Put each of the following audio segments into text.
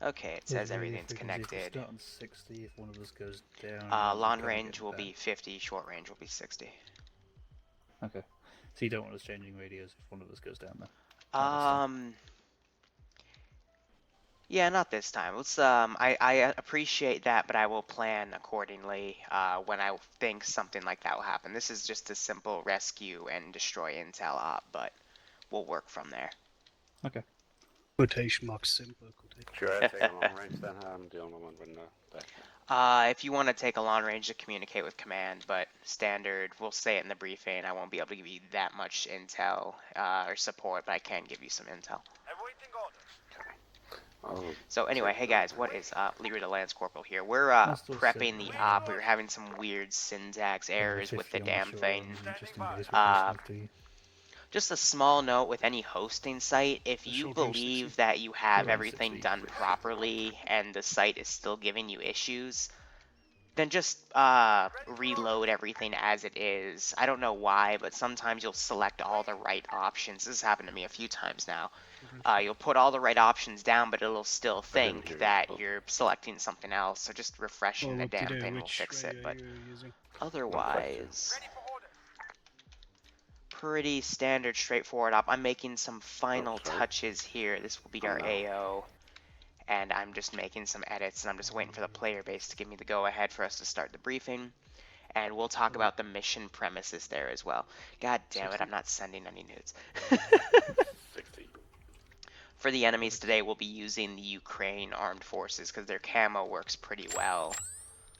Okay, it says If everything's we can see if we connected. start on 60, if one of us goes down, we Long can't range get will back. be 50, short range will be 60. Okay. So you don't want us changing radios if one of us goes down, then? Yeah, not this time. Let's I appreciate that, but I will plan accordingly when I think something like that will happen. This is just a simple rescue and destroy intel op, but we'll work from there. Okay. Quotation marks, simple quotation. Should I take a long range then? I'm the only one with no deck. If you want to take a long range to communicate with command, but standard, we'll say it in the briefing. I won't be able to give you that much intel or support, but I can give you some intel. So anyway, hey guys, what is up? Liru the Lance Corporal here. We're prepping the op. We were having some weird syntax errors with the damn thing. Just a small note with any hosting site, if you believe that you have everything done properly and the site is still giving you issues, then just reload everything as it is. I don't know why, but sometimes you'll select all the right options. This has happened to me a few times now. You'll put all the right options down, but it'll still think that you're selecting something else. So just refreshing the damn thing will fix it. But otherwise, pretty standard, straightforward op. I'm making some final touches here. This will be our AO. And I'm just making some edits, and I'm just waiting for the player base to give me the go-ahead for us to start the briefing. And we'll talk about the mission premises there as well. God damn it, I'm not sending any nudes. 60. For the enemies today, we'll be using the Ukraine armed forces because their camo works pretty well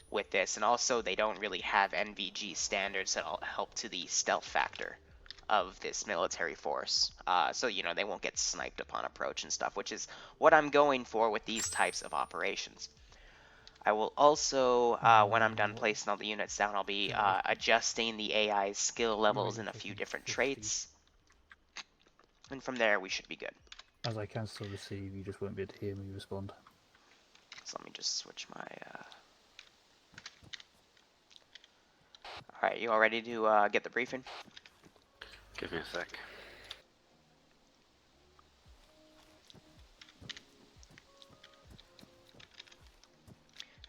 with this. And also, they don't really have NVG standards that'll help to the stealth factor of this military force. So, you know, they won't get sniped upon approach and stuff, which is what I'm going for with these types of operations. I will also, when I'm done placing all the units down, I'll be adjusting the AI's skill levels in a few different traits. And from there, we should be good. As I can still receive, you just won't be able to hear me respond. So let me just switch my... Alright, you all ready to get the briefing? Give me a sec.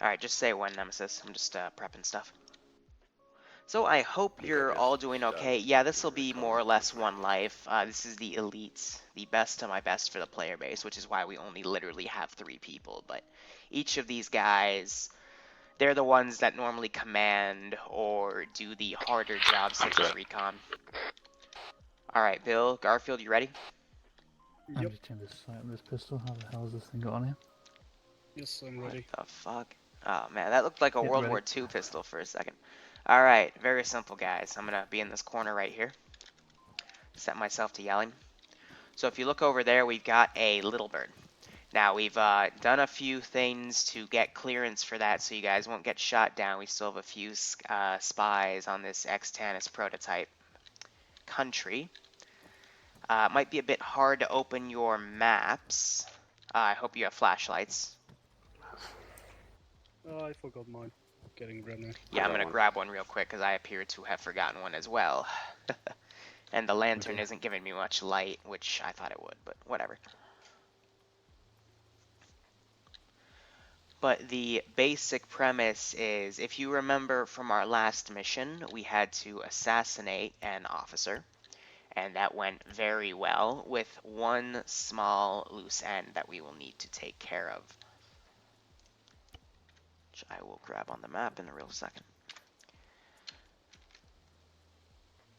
Alright, just say when, Nemesis. I'm just prepping stuff. So I hope you're all doing okay. Yeah, this will be more or less one life. This is the elites, the best of my best for the player base, which is why we only literally have 3 people. But each of these guys, they're the ones that normally command or do the harder jobs such as recon. Alright, Bill, Garfield, you ready? Yep. I'm just turning this sight on this pistol. How the hell has this thing got on here? Yes, I'm ready. What the fuck? Oh man, that looked like a World War II pistol for a second. Alright, very simple guys. I'm gonna be in this corner right here. Set myself to yelling. So if you look over there, we've got a little bird. Now we've done a few things to get clearance for that so you guys won't get shot down. We still have a few spies on this X-Tannis prototype country. It might be a bit hard to open your maps. I hope you have flashlights. Oh, I forgot mine. Getting ready. Yeah, I'm gonna grab one real quick because I appear to have forgotten one as well. And the lantern isn't giving me much light, which I thought it would, but whatever. But the basic premise is, if you remember from our last mission, we had to assassinate an officer. And that went very well, with one small loose end that we will need to take care of. Which I will grab on the map in a real second.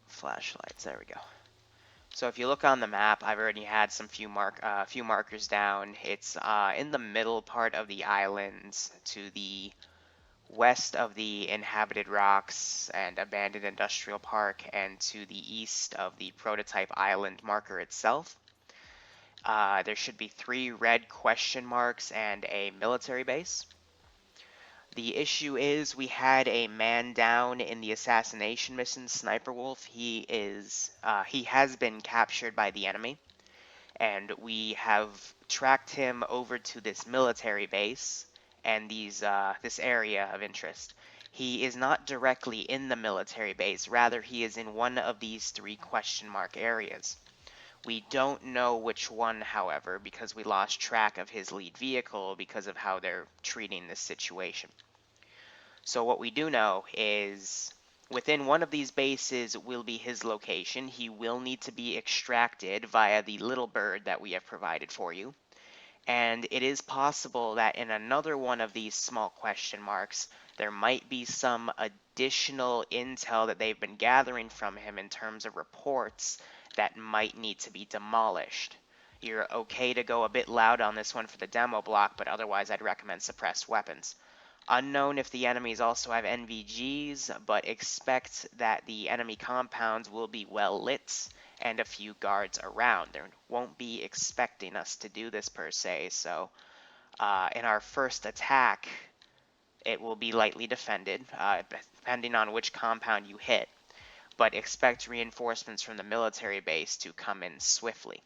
Flashlights, there we go. So if you look on the map, I've already had some few markers down. It's in the middle part of the island to the west of the inhabited rocks and abandoned industrial park, and to the east of the prototype island marker itself. There should be 3 red question marks and a military base. The issue is we had a man down in the assassination mission, Sniper Wolf. He has been captured by the enemy, and we have tracked him over to this military base and this area of interest. He is not directly in the military base, rather he is in one of these 3 question mark areas. We don't know which one, however, because we lost track of his lead vehicle because of how they're treating this situation. So what we do know is within one of these bases will be his location. He will need to be extracted via the little bird that we have provided for you. And it is possible that in another one of these small question marks, there might be some additional intel that they've been gathering from him in terms of reports that might need to be demolished. You're okay to go a bit loud on this one for the demo block, but otherwise I'd recommend suppressed weapons. Unknown if the enemies also have NVGs, but expect that the enemy compounds will be well lit and a few guards around. They won't be expecting us to do this per se, so in our first attack, it will be lightly defended, depending on which compound you hit, but expect reinforcements from the military base to come in swiftly.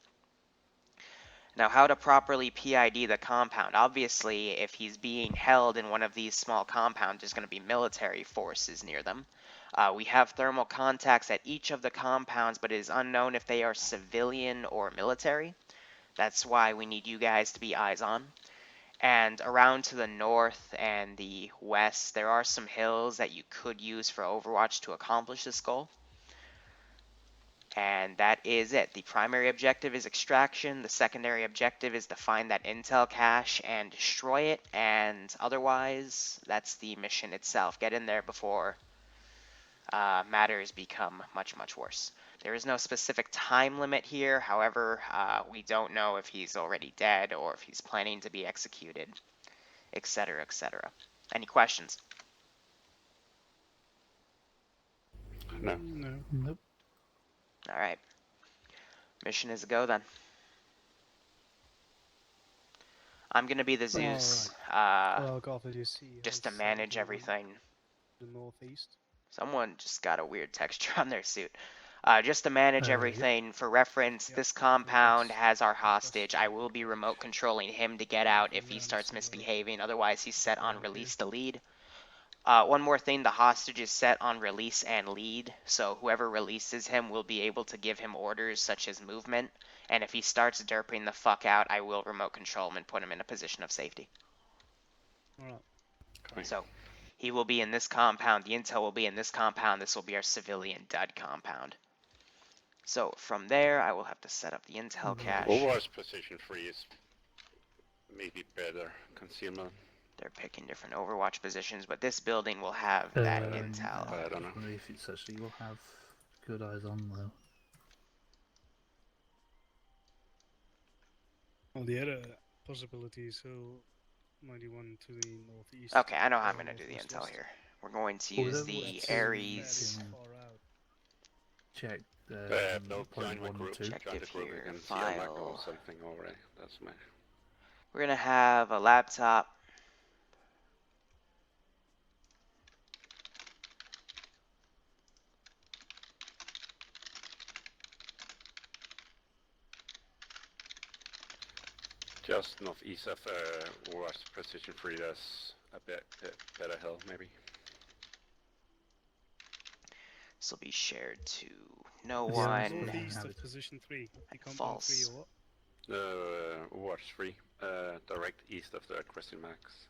Now, how to properly PID the compound. Obviously, if he's being held in one of these small compounds, there's going to be military forces near them. We have thermal contacts at each of the compounds, but it is unknown if they are civilian or military. That's why we need you guys to be eyes on. And around to the north and the west, there are some hills that you could use for Overwatch to accomplish this goal. And that is it. The primary objective is extraction. The secondary objective is to find that intel cache and destroy it. And otherwise, that's the mission itself. Get in there before matters become much, much worse. There is no specific time limit here. However, we don't know if he's already dead or if he's planning to be executed, etc., etc. Any questions? No. No. Nope. All right. Mission is a go then. I'm going to be the Zeus. Well, God, did you see Just how to manage central everything. the northeast? Someone just got a weird texture on their suit. Just to manage Yep. everything, for reference, Yep, this I think compound that's has our the hostage. I question. will be remote controlling him to get out if he Around starts somewhere misbehaving. Otherwise, he's set on around here. release to lead. One more thing, the hostage is set on release and lead, so whoever releases him will be able to give him orders such as movement. And if he starts derping the fuck out, I will remote control him and put him in a position of safety. Alright. Copy. So he will be in this compound. The intel will be in this compound. This will be our civilian dud compound. So from there, I will have to set up the intel cache. Overwatch position 3 is maybe better concealment. They're picking different Overwatch positions, but this building will have that intel. I don't know. I wonder if it's actually will have good eyes on though. Well, the other possibility is Hill 91 to the northeast. Okay, I know how I'm or going to do the intel northwest. here. We're going to Well, use then the let's Ares. can- Far out. Check No, point join my 1 and group. 2. Check Join the if group here, and see Arma or file. something already. That's my. We're going to have a laptop. Just northeast of Overwatch position 3, there's a bit better hill, maybe. This will be shared to no Yeah, one. Northeast Have of it. position 3. The compound False. 3 or what? Overwatch 3, direct east of the question marks.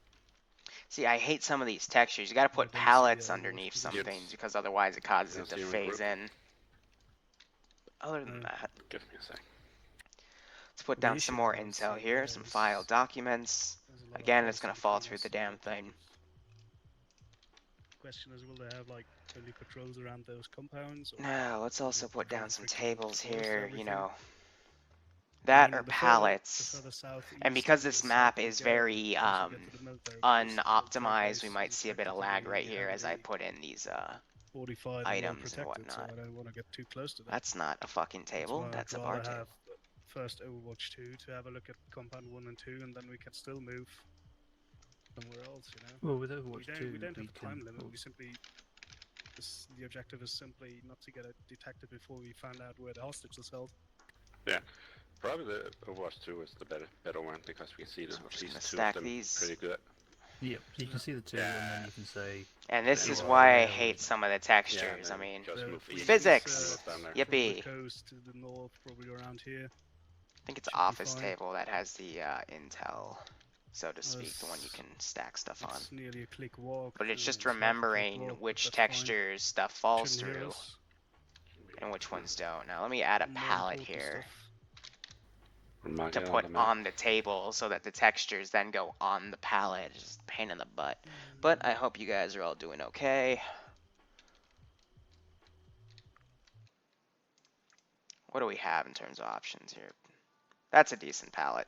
See, I hate some of these textures. You got to put don't see pallets the Overwatch underneath some positions. things because otherwise it causes Yeah, it to see my phase group. in. Other than that, Give me a sec. let's put The down some issue more I intel see here, some is file documents. there's a lot of Again, it's force going in to fall between through us the and the damn thing. compounds. Question is, will they have like only patrols around those compounds? Or Now, let's also will put they down be some freaking tables close to here, you everything? know. I That mean, or the pallets. further southeast And because or this the map south you is go, very the closer you get to the military unoptimized, we base, might you see a bit of lag practically right here as I heavily put in these 45 and well items and protected, so whatnot. I don't want to get too close to that. That's not a fucking That's table, why that's a I'd bar rather table. have first Overwatch 2 to have a look at compound 1 and 2, and then we can still move somewhere else, you know. Well, with Overwatch 2, we don't have we a time can. limit. We simply the objective is simply not to get it detected before we find out where the hostage is held. Probably the Overwatch 2 is the better one because we see So at we're just least gonna 2 stack of them these. pretty good. Yep, so you can see the two, and then you can say. And this Yeah, is well, why I yeah, hate well, some of the textures. I then mean, just move east. physics. From the Yippee. coast to the north, probably around here. I think it's Should be office fine. table that has the intel, so to speak, the one you can stack stuff on. It's nearly a click walk. But it's just half a click remembering walk, but which that's fine. textures stuff falls Shouldn't hear through us. and which ones don't. Now let me add a More palette important here Mark to it put the map. on the table so that the textures then go on the palette. It's just a pain in the butt. But I hope you guys are all doing okay. What do we have in terms of options here? That's a decent palette.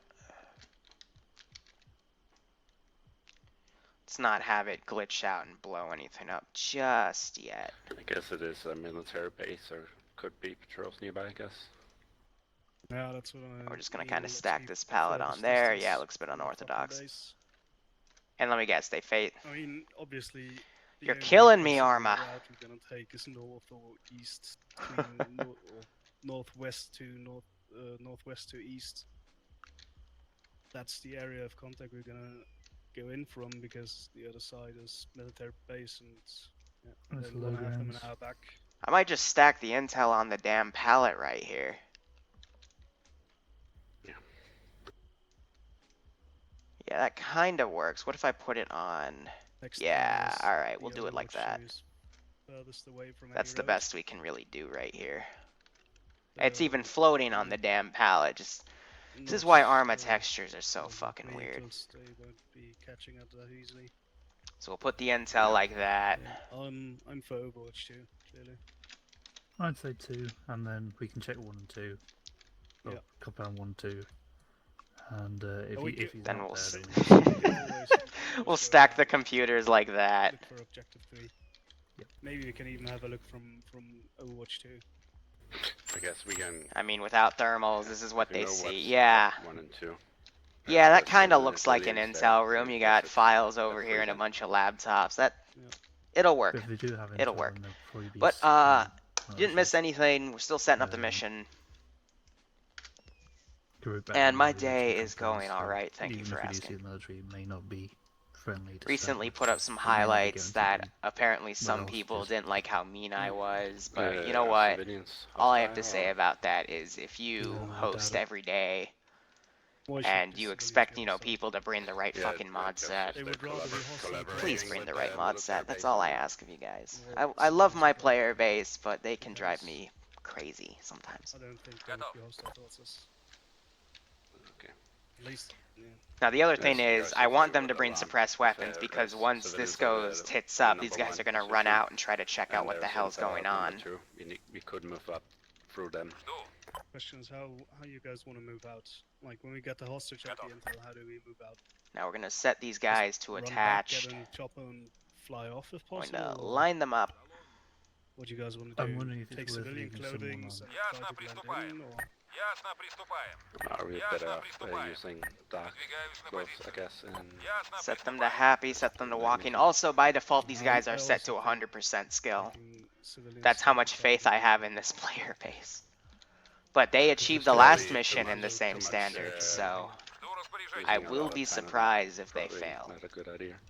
Let's not have it glitch out and blow anything up just yet. I guess it is a military base, or could be patrols nearby, I guess. Yeah, that's what I We're just gonna mean, kind of let's stack keep this palette on furthest there. distance Yeah, it looks a bit from the fucking unorthodox. base. And let me guess, they fate. I mean, obviously, the You're only killing me, possible Arma. route we're gonna take is north or east, between or northwest to northwest to east. That's the area of contact we're gonna go in from, because the other side is military base, and yeah, That's they wanna have them in lowgrounds. our back. I might just stack the intel on the damn palette right here. Yeah. Yeah, that kind of works. What if I put it on? Next Yeah, one is alright, the we'll do other it like watch that. is furthest away from any That's the road. best we can really do right here. It's even So, floating on the damn palette. Just this is why Arma textures are so fucking weird. vehicles, they won't be catching up that easily. So we'll put the intel like that. Yeah, I'm for Overwatch too, clearly. I'd say 2, and then we can check 1 and 2. Well, Yeah. compound 1, 2. And if, we if he's then not we'll there, s- then We can always we'll go stack the around, computers like that. look for objective 3. Yep. Maybe we can even have a look from Overwatch 2. I guess we can. I mean, without thermals, this is what if you they know see. what's Yeah. up 1 and 2. Yeah, that Just kind of in the looks like an links intel there, room. we You guess got it's files the over here and a freedom. bunch of laptops. Yeah. It'll work. if they do have It'll intel, work. then there'll probably be. But well, didn't miss anything. We're still setting up the Um, mission, group and my activity against day the is compounds, going so all right. Thank you even for if you do see asking. the military, it may not be friendly to Recently start put with. up some It may not be highlights that guaranteed. apparently some else people just- didn't like how mean I was, but you know what? Civilians All I have to hostile, say or- about that is if you No, I host doubt it. every day Why should and the you civilians expect, be you know, hostile? people to bring the right Yeah, fucking mod just set, They would rather be hostile. please collaborating bring with the right mod military set. That's base all I and- ask of you guys. Well, I love civilians my would rather player base, but they can drive because- me crazy sometimes. I don't think they would be hostile towards us. Okay. At least, yeah. Now the other Yes, thing you is, guys I should want see them what to bring alarm suppressed weapons if because there's once civilians this in goes the tits up, these number guys one are gonna run position, out and try to check out and what the there's hell's intel going number on. 2. We could move up through them. Question is how you guys want to move out? Like when we get the hostage at the intel, how do we move out? Now we're gonna set these guys to Run back, attached. get a chopper and fly off if Going possible? to or line them up. what do you guys want to do? I'm wondering if it's Take worth civilian leaving someone clothing on. and try to blend in, or Ясно, приступаем. Are we Ясно, better off приступаем. using dark Выдвигаюсь на clothes, I позицию. guess, and Ясно, Set them to приступаем. happy, set them to walking. Also, by default, these I- guys I are set to also think 100% skill. taking civilians That's how to much try faith to- I have in this player base. But they achieved it's the gonna last be mission too in the much- same too much, standards, so Жду распоряжения. I using a will lot of be time on that. surprised if they Probably fail. Not a good idea.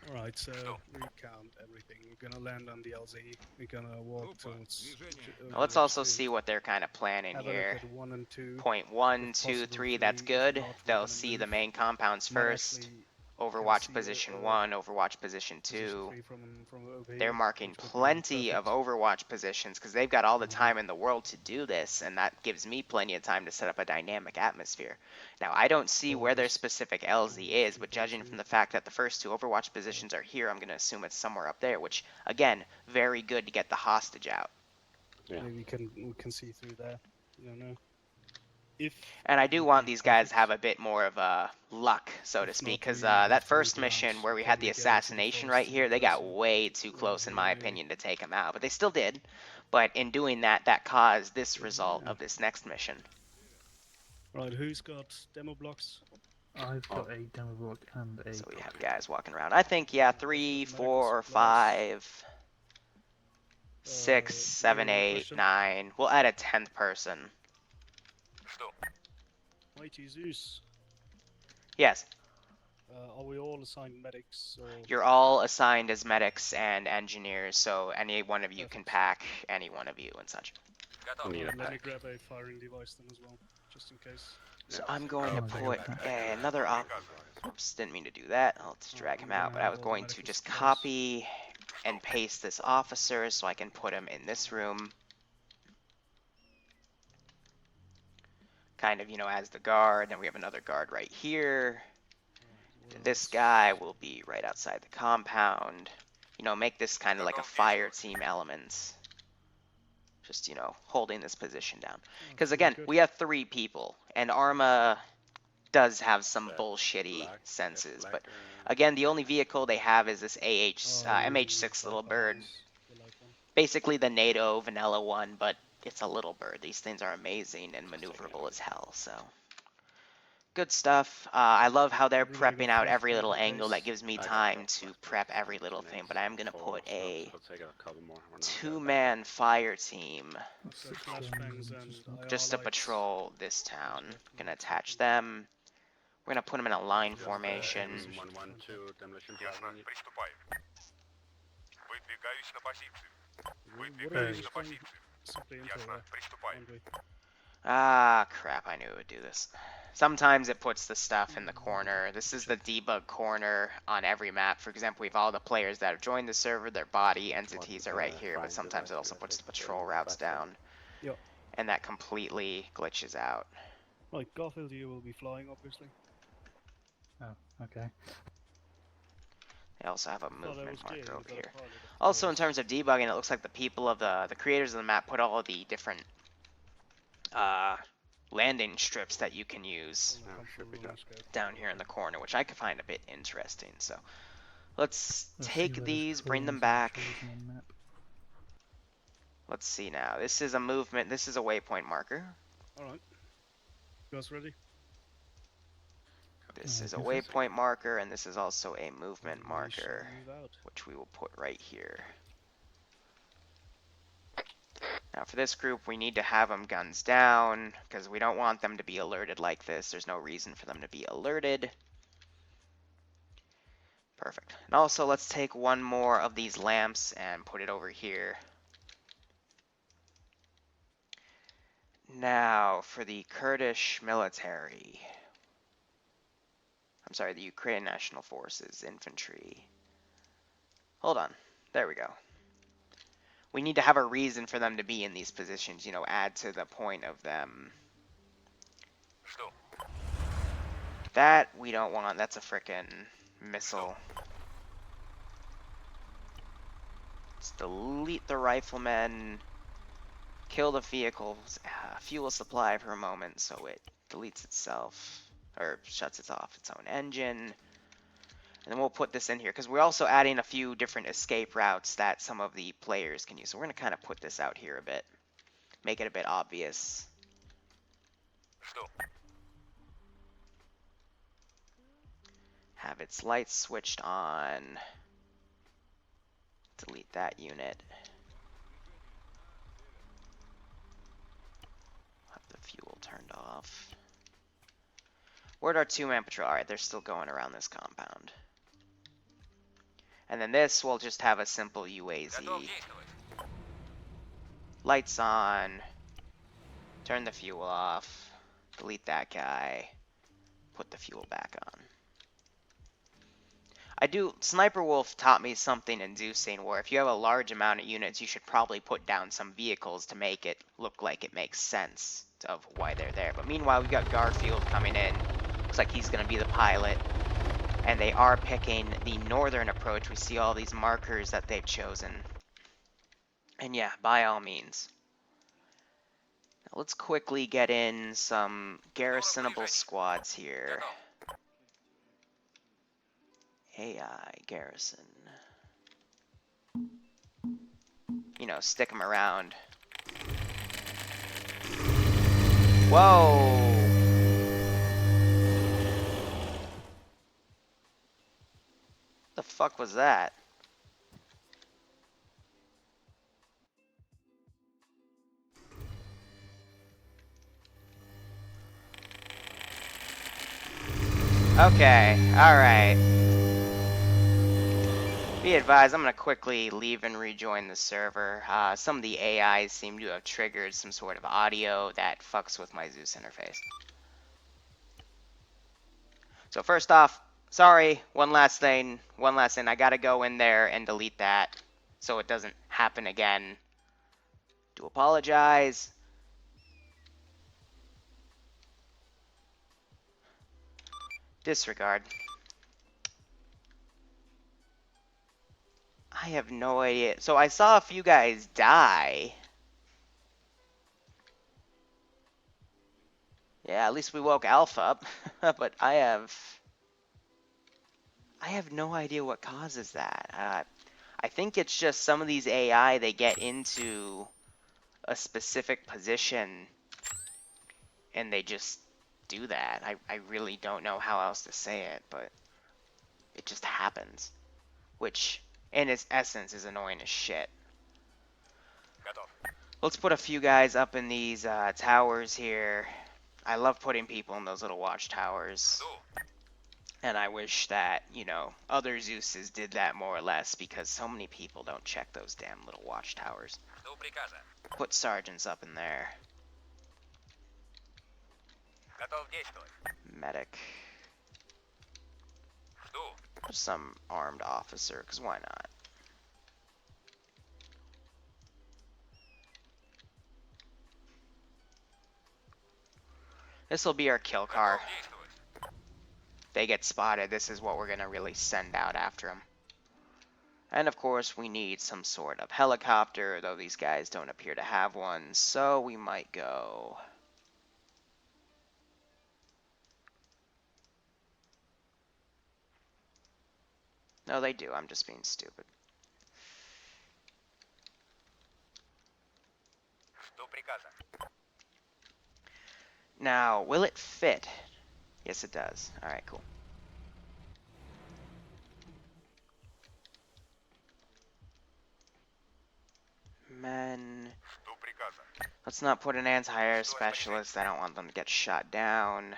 Alright, so recount everything. We're gonna land on the LZ. We're gonna walk Группа, towards. движение. Now let's also see what they're kind of planning Have a look here. at 1 and 2. Point 1, If 2, possible, 3, that's 3. If good. not, we're They'll gonna see the move. main compounds Might first. actually Overwatch see position a 1, Overwatch position position 2. 3 from over here, They're marking which would be plenty of perfect. Overwatch positions because they've got all the Mhm. time in the world to do this, and that gives me plenty of time to set up a dynamic atmosphere. Now, I don't see where their Always- specific LZ always is, but 2.2. judging from the fact that the first 2 Overwatch positions are here, I'm going to assume it's somewhere up there, which, again, very good to get the hostage out. Yeah. Maybe we can see through there. You don't know. If And I do would want be these guys perfect. to have a bit more of luck, so to If speak, not, because we have that to first loop mission around, where we had probably the get into the assassination forest right to here, get they got closer. way too Over close, in here, my maybe. opinion, to take him out. But they still did. But in doing that, that caused this result Yeah. of this next mission. Right, who's got demo blocks? I've got a demo block and a. So we have copy. guys walking around. I think, yeah, 3, Medical 4, supplies. 5, 6, 7, Liru, 8, question? 9. We'll add a 10th person. Что? Mighty Zeus. Yes. Are we all all assigned medics? Or... You're all assigned as medics and engineers, so any one of you can Perfect. pack any one of you and such. Готов. Need a Let me pack. grab a firing device then as well, just in case. So Yeah. I'm going to Oh, put okay. another op. Oops, didn't mean to do that. I'll just drag him I'm gonna out, but I have was all the going to medical just supplies. copy and paste this officer so I can put him in this room. Kind of, you know, as the guard. Then we have another guard right here. What This else? guy will be right outside the compound. You know, make this kind of like a fire team elements. Just, you know, holding this position down. Because Okay, again, good. we have 3 people, and Arma does have some That bullshitty black- senses. that But black, again, the only vehicle they have is this MH6 Black little bird. bombs, the light one. Basically the NATO vanilla one, but it's a little bird. These things are amazing and maneuverable as hell, so. Good stuff. I love how they're Everybody got prepping out flash every little grenade angle. That base? gives me I got time drop to flash prep grenades, every little thing, grenades, but I'm going to 4 put a smokes. I'll take a couple more. We're not that 2-man fire team That's So 16 flashbangs and just not- IR just to lights. patrol this town. Okay, Gonna yeah, attach cool. them. We're gonna put them in a line Just, formation. position. 112 demolition Ясно. driving. Приступаем. Выдвигаюсь на позицию. What are Выдвигаюсь you на just going позицию. simply into Ясно. there? Приступаем. Aren't we? Ah, crap, I knew it would do this. Sometimes it puts the stuff in the corner. This is the debug corner on every map. For example, we have all the players that have joined the server, their body entities are right here, but sometimes it also puts the patrol routes down. Yep. And that completely glitches out. Right, Garfield, you will be flying, obviously. Oh, okay. They also have a Thought I movement was clear, marker you've over got a here. pilot, of Also, in course. terms of debugging, it looks like the people of the creators of the map put all of the different landing strips that you can use On the Oh, comfortable should be done. launch scope. down here in the corner, which I could find a bit interesting. So let's Let's see take where these, bring them pawns are back. chosen on map. Let's see now. This is a movement. This is a waypoint marker. Alright. You guys ready? This is a Okay. waypoint marker, and this is also a movement We marker, shall move out. which we will put right here. Now for this group, we need to have them guns down, because we don't want them to be alerted like this. There's no reason for them to be alerted. Perfect. And also, let's take one more of these lamps and put it over here. Now, for the Kurdish military. I'm sorry, the Ukrainian National Forces infantry. Hold on. There we go. We need to have a reason for them to be in these positions, you know, add to the point of them. Что? That we don't want. That's a frickin' missile. Let's delete the riflemen. Kill the vehicle's fuel supply for a moment so it deletes itself. Or shuts it off its own engine. And then we'll put this in here because we're also adding a few different escape routes that some of the players can use. So we're going to kind of put this out here a bit. Make it a bit obvious. Что? Have its lights switched on. Delete that unit. Have the fuel turned off. Where'd our 2-man patrol? Alright, they're still going around this compound. And then this will just have a simple UAZ. Готов действовать. Lights on. Turn the fuel off. Delete that guy. Put the fuel back on. Sniper Wolf taught me something in Zeusing where if you have a large amount of units, you should probably put down some vehicles to make it look like it makes sense of why they're there. But meanwhile, we've got Garfield coming in. Looks like he's going to be the pilot. And they are picking the northern approach. We see all these markers that they've chosen. And yeah, by all means. Now let's quickly get in some garrisonable squads here. Готов. AI garrison. You know, stick them around. Whoa! The fuck was that? Okay, alright. Be advised, I'm going to quickly leave and rejoin the server. Some of the AIs seem to have triggered some sort of audio that fucks with my Zeus interface. So first off, sorry, one last thing. I gotta go in there and delete that so it doesn't happen again. Do apologize. Disregard. I have no idea. So I saw a few guys die. Yeah, at least we woke Alpha up. But I have no idea what causes that. I think it's just some of these AI, they get into a specific position and they just do that. I really don't know how else to say it, but it just happens. Which, in its essence, is annoying as shit. Готов. Let's put a few guys up in these towers here. I love putting people in those little watchtowers. Жду. And I wish that, you know, other Zeuses did that more or less, because so many people don't check those damn little watchtowers. Жду приказа. Put sergeants up in there. Готов действовать. Medic. Жду. Some armed officer, because why not? This will be our kill car. Готов действовать. They get spotted, this is what we're going to really send out after them. And of course, we need some sort of helicopter, though these guys don't appear to have one, so we might go... No, they do, I'm just being stupid. Жду приказа. Now, will it fit? Yes, it does. Alright, cool. Men... Жду приказа. Let's not put an anti-air specialist. I don't want them to get shot down.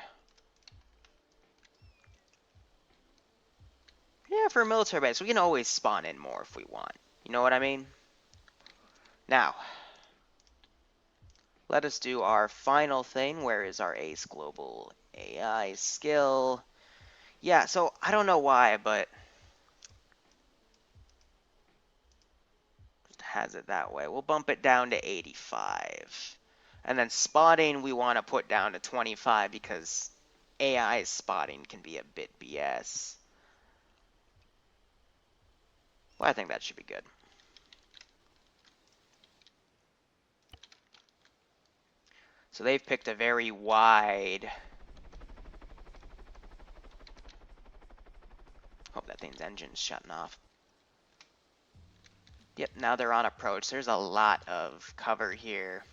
Yeah, for a military base, we can always spawn in more if we want. You know what I mean? Now, let us do our final thing. Where is our Ace Global AI skill? Yeah, so I don't know why, but it has it that way. We'll bump it down to 85. And then spotting we want to put down to 25 because AI spotting can be a bit BS. Well, I think that should be good. So they've picked a very wide... Hope that thing's engine's shutting off. Yep, now they're on approach. There's a lot of cover here.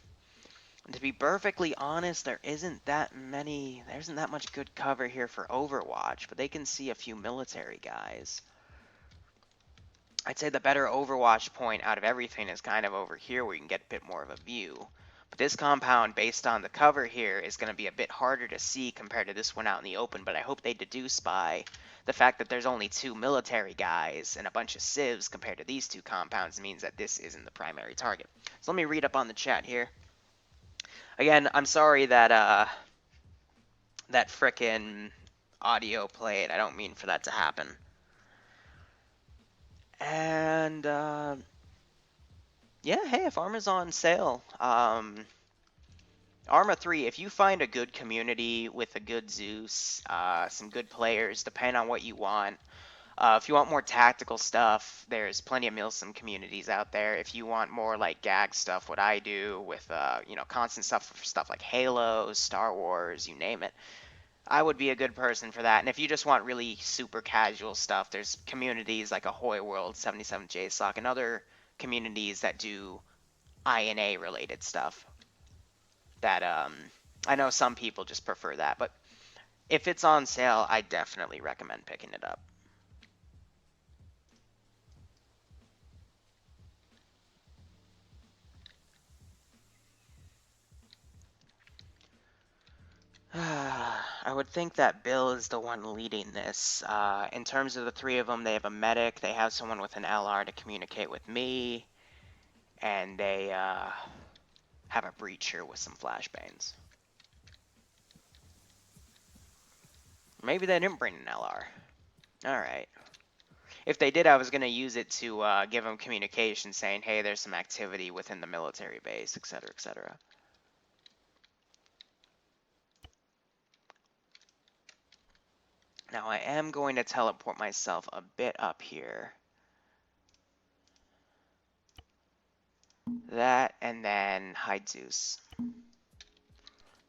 And to be perfectly honest, there isn't that much good cover here for Overwatch, but they can see a few military guys. I'd say the better Overwatch point out of everything is kind of over here where you can get a bit more of a view. But this compound, based on the cover here, is going to be a bit harder to see compared to this one out in the open, but I hope they deduce by the fact that there's only 2 military guys and a bunch of civs compared to these 2 compounds means that this isn't the primary target. So let me read up on the chat here. Again, I'm sorry that that frickin' audio played. I don't mean for that to happen. And, yeah, hey, if Arma's on sale, Arma 3, if you find a good community with a good Zeus, some good players, depending on what you want, if you want more tactical stuff, there's plenty of milsim communities out there. If you want more, like, gag stuff, what I do with, you know, constant stuff for stuff like Halo, Star Wars, you name it, I would be a good person for that. And if you just want really super casual stuff, there's communities like Ahoy World, 77JSOC, and other communities that do INA related stuff. That I know some people just prefer that, but if it's on sale, I definitely recommend picking it up. I would think that Bill is the one leading this. In terms of the three of them, they have a medic, they have someone with an LR to communicate with me, and they have a breacher with some flashbangs. Maybe they didn't bring an LR. Alright. If they did, I was going to use it to give them communication saying, hey, there's some activity within the military base, etc., etc. Now I am going to teleport myself a bit up here. That, and then hide Zeus.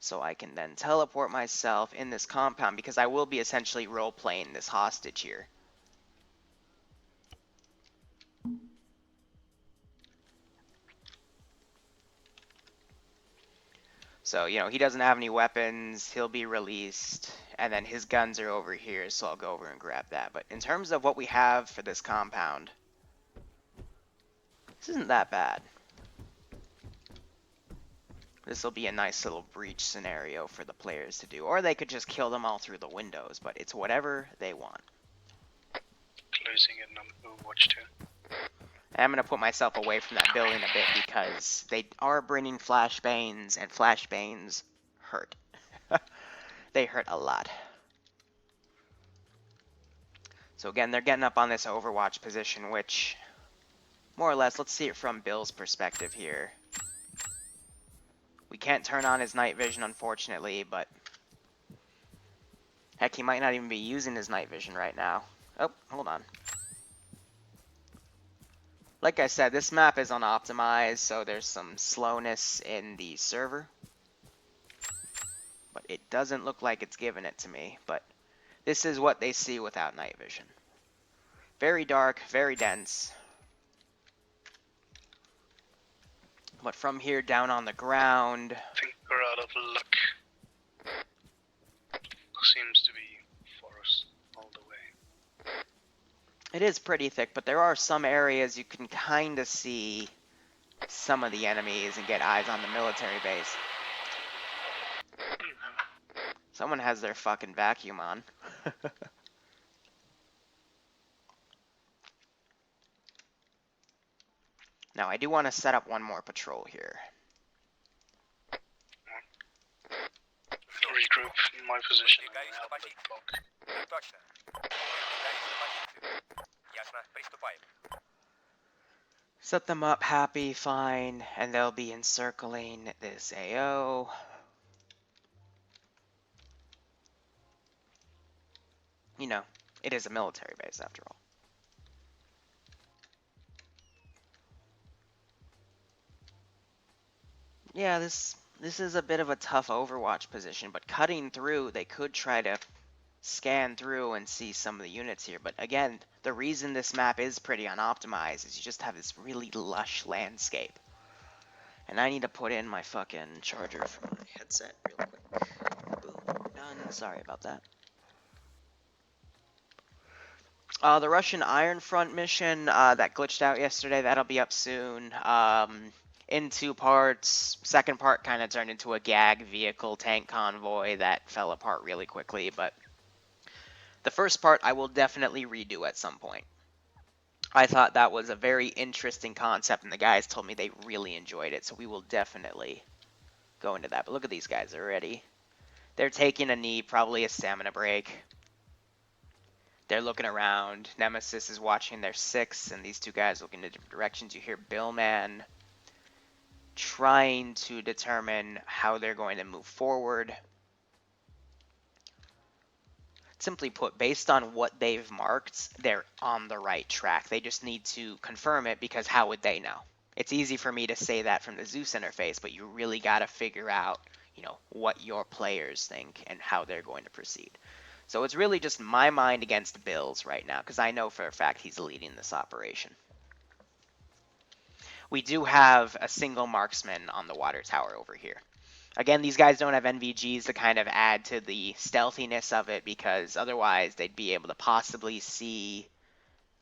So I can then teleport myself in this compound, because I will be essentially role-playing this hostage here. So, you know, he doesn't have any weapons, he'll be released, and then his guns are over here, so I'll go over and grab that. But in terms of what we have for this compound, this isn't that bad. This will be a nice little breach scenario for the players to do. Or they could just kill them all through the windows, but it's whatever they want. Closing in on Overwatch 2. I'm going to put myself away from that building a bit because they are bringing flashbangs, and flashbangs hurt. They hurt a lot. So again, they're getting up on this Overwatch position, which, more or less, let's see it from Bill's perspective here. We can't turn on his night vision, unfortunately, but heck, he might not even be using his night vision right now. Oh, hold on. Like I said, this map is unoptimized, so there's some slowness in the server. But it doesn't look like it's giving it to me, but this is what they see without night vision. Very dark, very dense. But from here down on the ground, I think we're out of luck. Seems to be forest all the way. it is pretty thick, but there are some areas you can kind of see some of the enemies and get eyes on the military base. Someone has their fucking vacuum on. Now, I do want to set up one more patrol here. Regroup in my position and Выдвигаюсь на help with позицию. block. Так точно. Выдвигаюсь на позицию. Ясно, приступаем. Set them up happy, fine, and they'll be encircling this AO. You know, it is a military base after all. Yeah, this is a bit of a tough Overwatch position, but cutting through, they could try to scan through and see some of the units here. But again, the reason this map is pretty unoptimized is you just have this really lush landscape. And I need to put in my fucking charger for my headset real quick. Boom, done. Sorry about that. The Russian Iron Front mission that glitched out yesterday, that'll be up soon. In two parts. Second part kind of turned into a gag vehicle tank convoy that fell apart really quickly, but the first part I will definitely redo at some point. I thought that was a very interesting concept, and the guys told me they really enjoyed it, so we will definitely go into that. But look at these guys already. They're taking a knee, probably a stamina break. They're looking around. Nemesis is watching their 6, and these two guys looking in different directions. You hear Billman trying to determine how they're going to move forward. Simply put, based on what they've marked, they're on the right track. They just need to confirm it, because how would they know? It's easy for me to say that from the Zeus interface, but you really got to figure out, you know, what your players think and how they're going to proceed. So it's really just my mind against Bill's right now, because I know for a fact he's leading this operation. We do have a single marksman on the water tower over here. Again, these guys don't have NVGs to kind of add to the stealthiness of it, because otherwise they'd be able to possibly see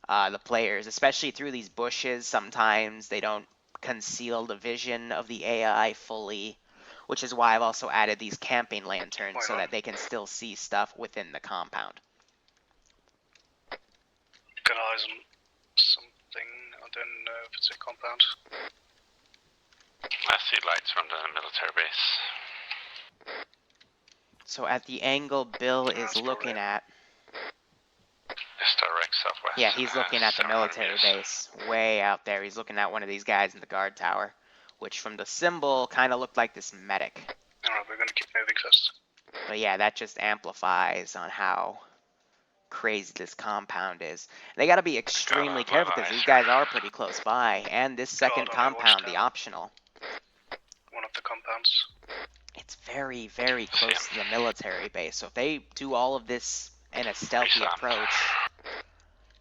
the players, especially through these bushes. Sometimes they don't conceal the vision of the AI fully, which is why I've also added these camping lanterns so Why not? that they can still see stuff within the compound. Got eyes on something. I don't know if it's a compound. I see lights from the military base. So at the angle Bill is That's looking probably at, It's direct southwest. yeah, he's looking at the 700 military meters. base, way out there. He's looking at one of these guys in the guard tower, which from the symbol kind of looked like this medic. Alright, we're gonna keep moving first. But yeah, that just amplifies on how crazy this compound is. They got to be extremely my careful because eyes these here. guys are pretty close by. And this second God, on the compound, the watchtower. optional, One of the compounds. it's very, very close to the military base. So if they do all of this in a stealthy Respawn. approach,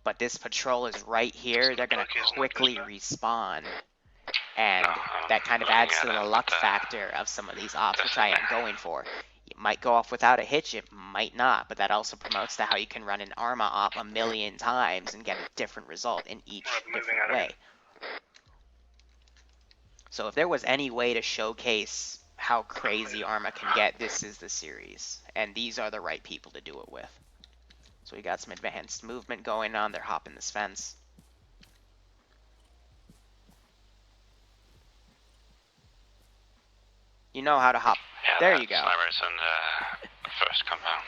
but this patrol is right here, they're going to quickly respawn. And that kind of adds to the luck factor of some of these ops, which I am going for. It might go off without a hitch, it might not, but that also promotes to how you can run an Arma op a million times and get a different result in each different way. So if there was any way to showcase how crazy Arma can get, this is the series. And these are the right people to do it with. So we got some advanced movement going on, they're hopping this fence. You know how to hop. Yeah, There you go. Snipers in the first compound.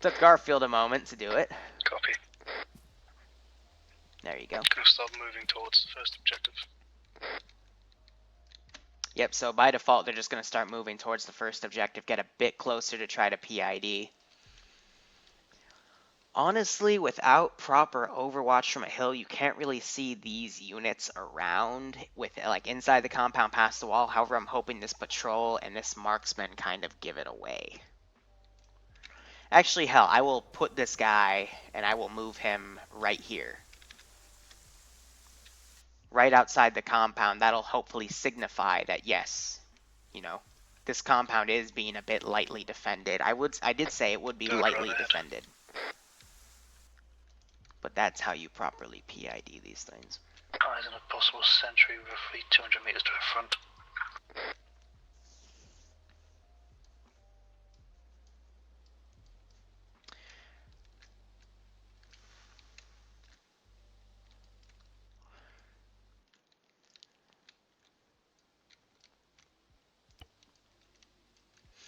Took Garfield a moment to do it. Copy. There you go. Gonna start moving towards the first objective. Yep, so by default, they're just going to start moving towards the first objective, get a bit closer to try to PID. Honestly, without proper overwatch from a hill, you can't really see these units around with like inside the compound past the wall. However, I'm hoping this patrol and this marksman kind of give it away. Actually, hell, I will put this guy and I will move him right here. Right outside the compound. That'll hopefully signify that, yes, you know, this compound is being a bit lightly defended. I did say it would be lightly defended. But that's how you properly PID these things. Eyes on a possible sentry roughly 200 meters to our front.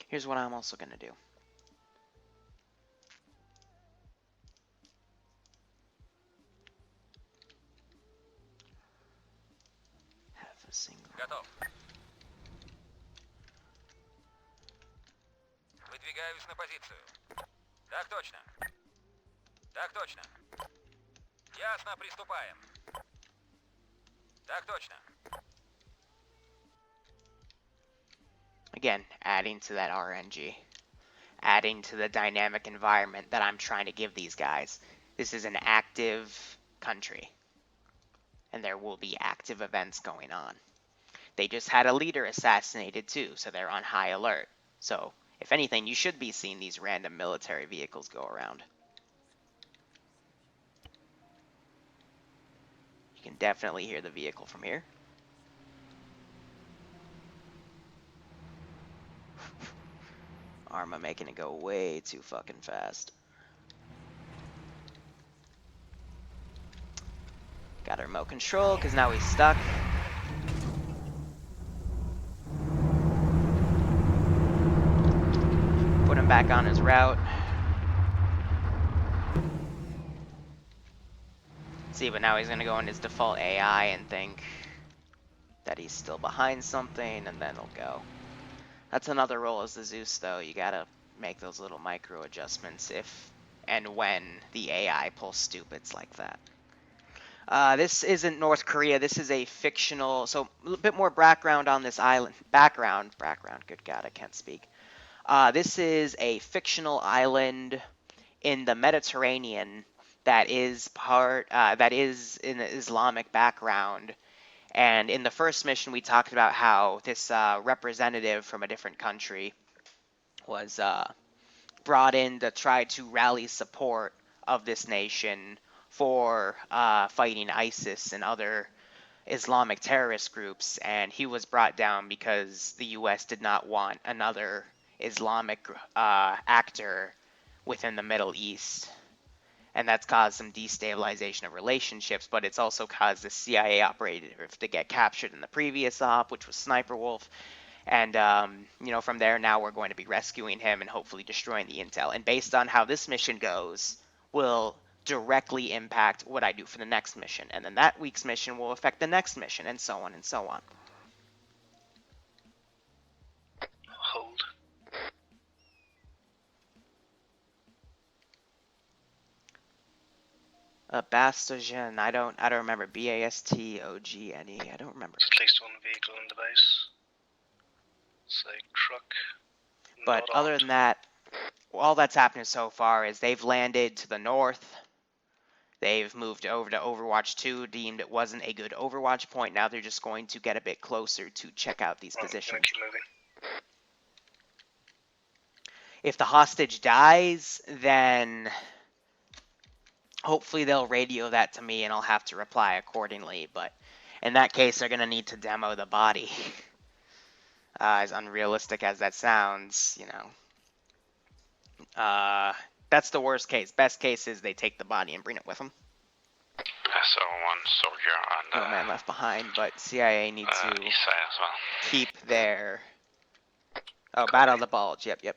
Here's what I'm also going to do. Have a single. Готов. Выдвигаюсь на позицию. Так точно. Так точно. Ясно, приступаем. Так точно. Again, adding to that RNG. Adding to the dynamic environment that I'm trying to give these guys. This is an active country. And there will be active events going on. They just had a leader assassinated too, so they're on high alert. So, if anything, you should be seeing these random military vehicles go around. You can definitely hear the vehicle from here. Arma making it go way too fucking fast. Got a remote control, because now he's stuck. Put him back on his route. See, but now he's going to go in his default AI and think that he's still behind something, and then he'll go. That's another role as the Zeus, though. You gotta make those little micro adjustments if and when the AI pulls stupids like that. This isn't North Korea. This is a fictional. So a bit more background on this island. Background. Good God, I can't speak. This is a fictional island in the Mediterranean that is that is in the Islamic background. And in the first mission, we talked about how this representative from a different country was brought in to try to rally support of this nation for fighting ISIS and other Islamic terrorist groups, and he was brought down because the U.S. did not want another Islamic actor within the Middle East. And that's caused some destabilization of relationships, but it's also caused the CIA operative to get captured in the previous op, which was Sniper Wolf. And, from there, now we're going to be rescuing him and hopefully destroying the intel. And based on how this mission goes, will directly impact what I do for the next mission. And then that week's mission will affect the next mission, and so on and so on. Hold. Bastogen, I don't remember. Bastogene. I don't remember. At least one vehicle in the base. Say truck. But other than that, all that's happened so far is they've landed to the north. They've moved over to Overwatch 2, deemed it wasn't a good Overwatch point. Now they're just going to get a bit closer to check out these positions. Keep moving. If the hostage dies, then hopefully they'll radio that to me and I'll have to reply accordingly. But in that case, they're going to need to demo the body. As unrealistic as that sounds, that's the worst case. Best case is they take the body and bring it with them. SO1 soldier on No man left behind, but CIA need to east side as well. keep their... Oh, Battle of the Bulge, yep. There's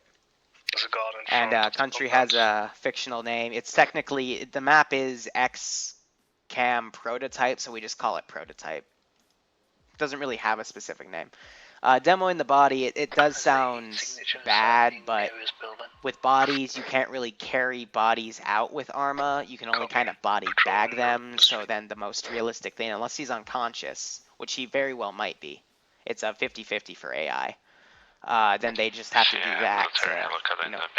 a guard in front. And country has a fictional name. It's technically... The map is X-Cam Prototype, so we just call it Prototype. It doesn't really have a specific name. Demoing the body, it does sound bad, but with bodies, you can't really carry bodies out with Arma. You can only kind of body bag them, so then the most realistic thing, unless he's unconscious, which he very well might be, it's a 50-50 for AI, then they just have to do that to,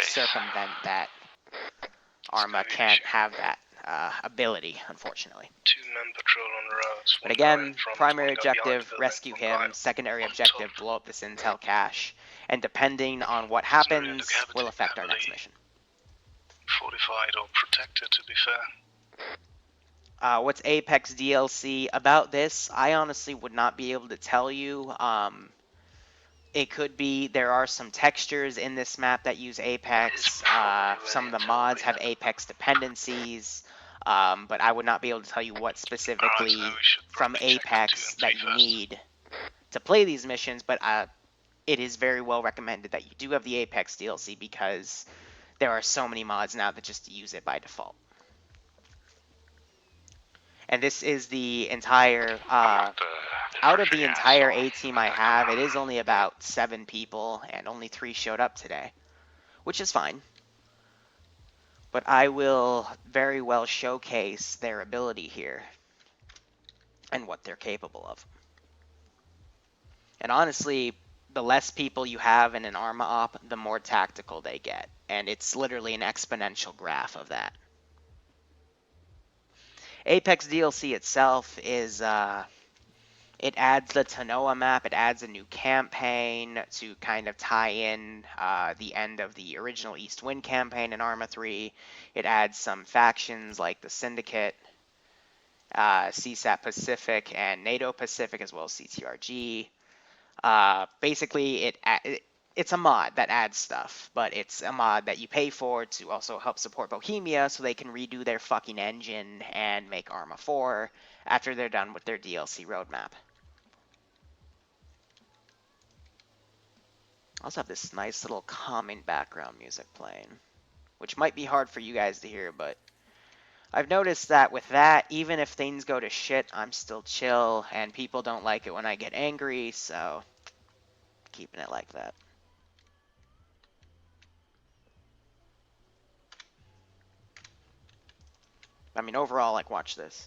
circumvent that. Arma can't have that ability, unfortunately. 2 men patrol on the roads. But again, primary objective, rescue him. Secondary objective, blow up this intel cache. And depending on what happens, will affect our next mission. Fortified or protected, to be fair. What's Apex DLC? About this, I honestly would not be able to tell you. It could be there are some textures in this map that use Apex. Some of the mods have Apex dependencies. But I would not be able to tell you what specifically from Apex that you need to play these missions, but it is very well recommended that you do have the Apex DLC because there are so many mods now that just use it by default. And this is the entire, out of the entire A team I have, it is only about 7 people, and only 3 showed up today, which is fine. But I will very well showcase their ability here and what they're capable of. And honestly, the less people you have in an Arma op, the more tactical they get. And it's literally an exponential graph of that. Apex DLC itself is... it adds the Tanoa map, it adds a new campaign to kind of tie in the end of the original East Wind campaign in Arma 3. It adds some factions like the Syndicate, CSAT Pacific, and NATO Pacific, as well as CTRG. Basically, it's a mod that adds stuff, but it's a mod that you pay for to also help support Bohemia so they can redo their fucking engine and make Arma 4 after they're done with their DLC roadmap. I also have this nice little calming background music playing, which might be hard for you guys to hear, but I've noticed that with that, even if things go to shit, I'm still chill, and people don't like it when I get angry, so keeping it like that. I mean, overall, like, watch this.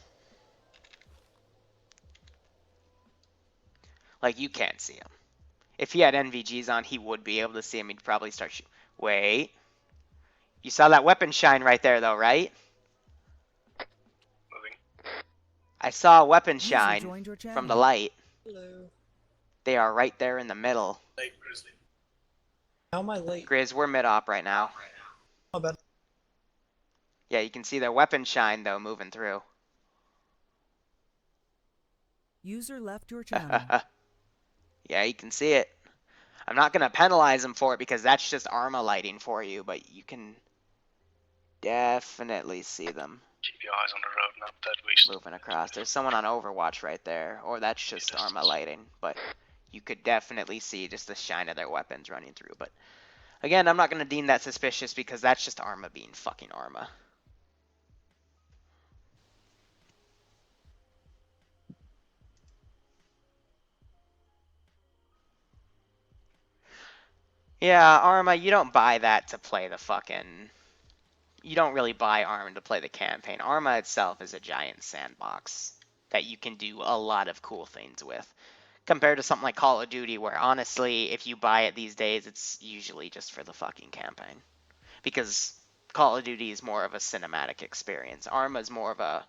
Like, you can't see him. If he had NVGs on, he would be able to see him. He'd probably start shooting. Wait. You saw that weapon shine right there, though, right? Moving. I saw a weapon shine from the light. Hello. They are right there in the middle. Late, Grizzly. How am I late? Grizz, we're mid-op right now. How about? Yeah, you can see their weapon shine, though, moving through. User left your channel. Yeah, you can see it. I'm not going to penalize him for it because that's just Arma lighting for you, but you can definitely see them Keep your eyes on the road, not that we moving across. There's someone on Overwatch right there, or that's just Arma lighting, but you could definitely see just the shine of their weapons running through. But again, I'm not going to deem that suspicious because that's just Arma being fucking Arma. Yeah, Arma, you don't buy that to play the fucking... You don't really buy Arma to play the campaign. Arma itself is a giant sandbox that you can do a lot of cool things with. Compared to something like Call of Duty, where honestly, if you buy it these days, it's usually just for the fucking campaign. Because Call of Duty is more of a cinematic experience. Arma is more of a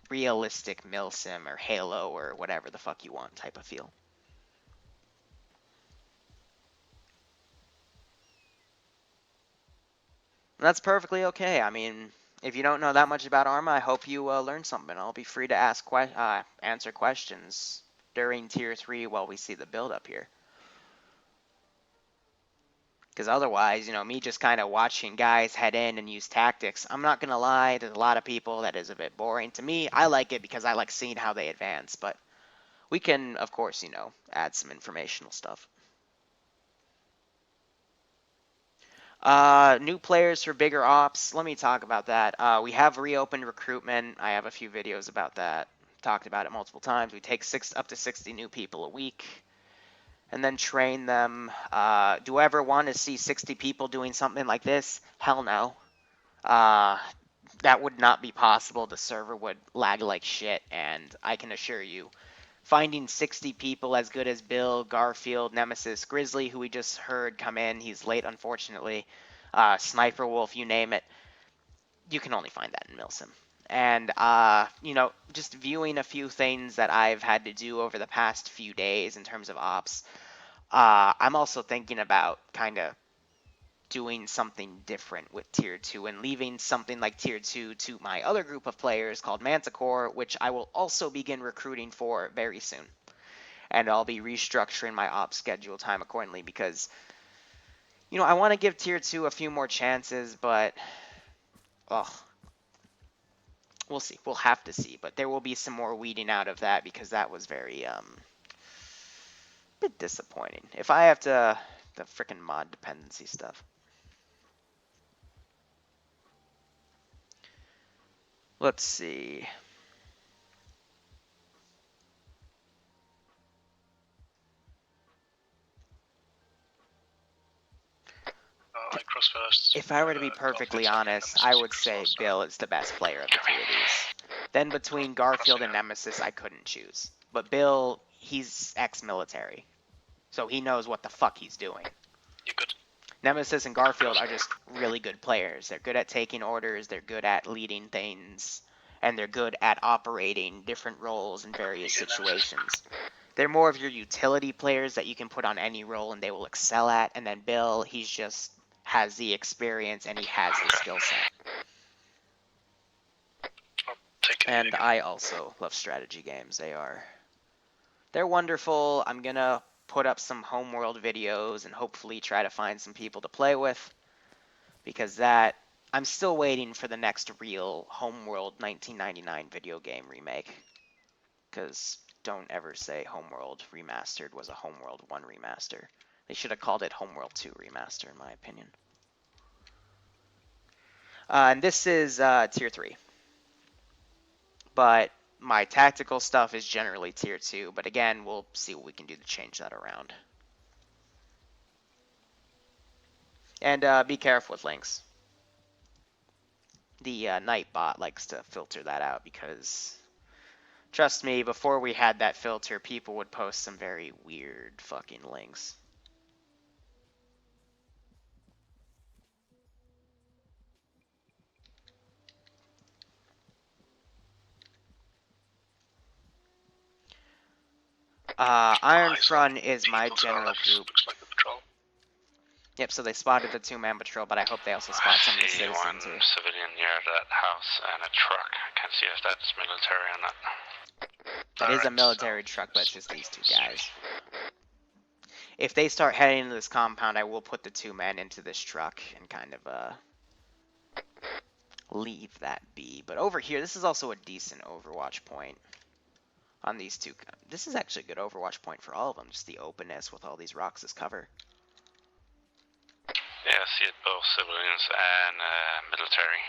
realistic milsim or Halo or whatever the fuck you want type of feel. And that's perfectly okay. I mean, if you don't know that much about Arma, I hope you learn something. I'll be free to answer questions during Tier 3 while we see the build up here. Because otherwise, me just kind of watching guys head in and use tactics, I'm not going to lie, there's a lot of people that is a bit boring. To me, I like it because I like seeing how they advance, but we can, of course, add some informational stuff. New players for bigger ops. Let me talk about that. We have reopened recruitment. I have a few videos about that. Talked about it multiple times. We take up to 60 new people a week and then train them. Do I ever want to see 60 people doing something like this? Hell no. That would not be possible. The server would lag like shit, and I can assure you, finding 60 people as good as Bill, Garfield, Nemesis, Grizzly, who we just heard come in, he's late unfortunately, Sniper Wolf, you name it, you can only find that in milsim. And, just viewing a few things that I've had to do over the past few days in terms of ops, I'm also thinking about kind of doing something different with Tier 2 and leaving something like Tier 2 to my other group of players called Manticore, which I will also begin recruiting for very soon. And I'll be restructuring my ops schedule time accordingly because, I want to give Tier 2 a few more chances, but, we'll see. We'll have to see. But there will be some more weeding out of that because that was very, bit disappointing. If I have to, the frickin' mod dependency stuff. Let's see. If I were to be perfectly honest, I would say Bill is the best player of the two of these. Then between Garfield and Nemesis, I couldn't choose. But Bill, he's ex-military, so he knows what the fuck he's doing. You're good. Nemesis and Garfield are just really good players. They're good at taking orders, they're good at leading things, and they're good at operating different roles in various situations. They're more of your utility players that you can put on any role and they will excel at, and then Bill, he's just has the experience and he has the skill set. And I also love strategy games. They're wonderful. I'm gonna put up some homeworld videos and hopefully try to find some people to play with, because I'm still waiting for the next real homeworld 1999 video game remake, because don't ever say Homeworld Remastered was a Homeworld 1 remaster. They should have called it Homeworld 2 Remaster, in my opinion. And this is Tier 3. But my tactical stuff is generally Tier 2. But again, we'll see what we can do to change that around. And be careful with links. The Nightbot likes to filter that out because, trust me, before we had that filter, people would post some very weird fucking links. Iron Front is my general group. Looks like the patrol. Yep, so they spotted the 2-man patrol, but I hope they also spot some of the I see one citizens here. civilian near that house and a truck. I can't see if that's military or not. That is a Direct military south truck, is but it's just these two Street. guys. If they start heading into this compound, I will put the 2 men into this truck and kind of leave that be. But over here, this is also a decent overwatch point on these two. This is actually a good overwatch point for all of them, just the openness with all these rocks as cover. Yeah, I see it both civilians and military.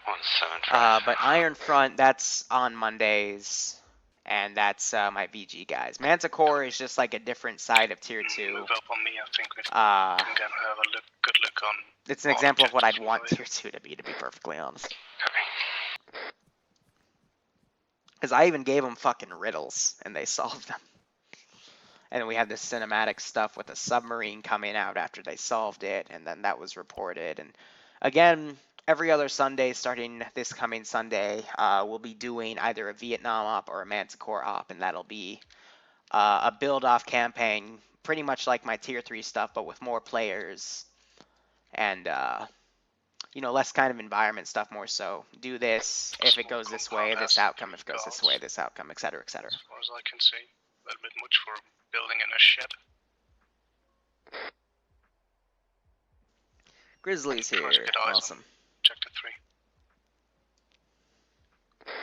175. But Iron Front, that's on Mondays, and that's my VG guys. Manticore is just like a different side of Tier 2. Move up on me, I think we Uh, can get have a good look on. it's an all example of what I'd objectives want from the Tier 2 to be perfectly honest. Copy. Because I even gave them fucking riddles, and they solved them. And then we had this cinematic stuff with a submarine coming out after they solved it, and then that was reported. And again, every other Sunday, starting this coming Sunday, we'll be doing either a Vietnam op or a Manticore op, and that'll be a build-off campaign, pretty much like my Tier 3 stuff, but with more players, and less kind of environment stuff, more so. Do this, if it goes this way, this outcome, if it goes this way, this outcome, etc., etc. As far as I can see, a little bit much for building in a shed. Grizzlies Try to here, get eyes on awesome. Objective 3.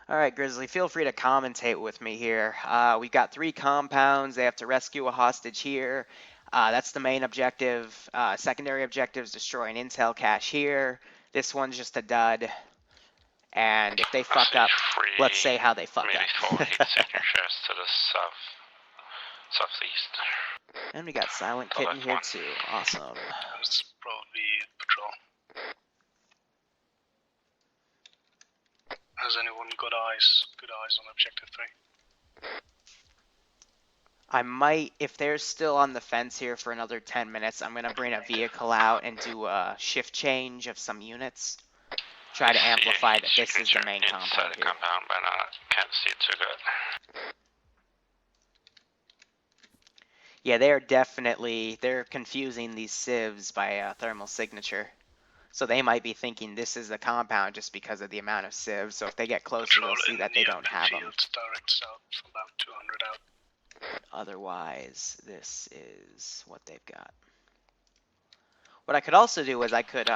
All right, Grizzly, feel free to commentate with me here. We've got 3 compounds. They have to rescue a hostage here. That's the main objective. Secondary objectives, destroy an intel cache here. This one's just a dud. And if they fuck up, let's say how they fuck maybe up. 4 heat signatures to the southeast. And we got Silent Oh, Kitten that's here one. too. Awesome. That's probably patrol. Has anyone got eyes? Good eyes on Objective 3. I might, if they're still on the fence here for another 10 minutes, I'm going to bring a vehicle out and do a shift change of some units. Try to amplify that this is the main compound the here. compound, but I can't see it too good. Yeah, they're confusing these civs by thermal signature. So they might be thinking this is the compound just because of the amount of civs. So if they get closer, they'll see that they don't have them. Fields, direct south, about 200 out. But otherwise, this is what they've got. What I could also do is I could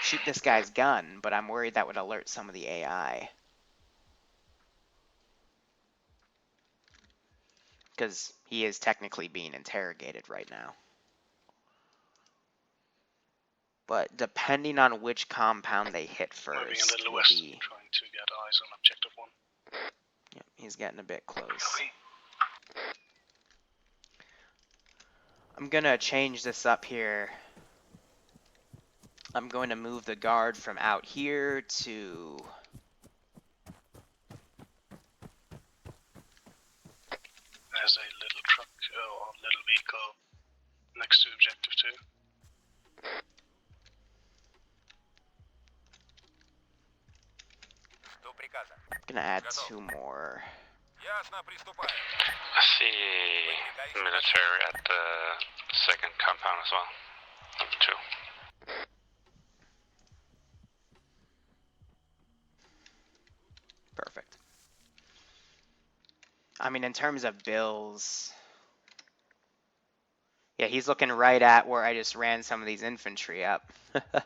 shoot this guy's gun, but I'm worried that would alert some of the AI. Because he is technically being interrogated right now. But depending on which compound they hit Moving a first, little will west, be... trying to get eyes on Objective 1. Yep, he's getting a bit close. Copy. I'm gonna change this up here. I'm going to move the guard from out here to... There's a little truck or little vehicle next to Objective 2. До приказа. I'm gonna add 2 more. Ясно, приступаем. I see military at the second compound as well. Number 2. Perfect. I mean, in terms of bills... Yeah, he's looking right at where I just ran some of these infantry up. I'm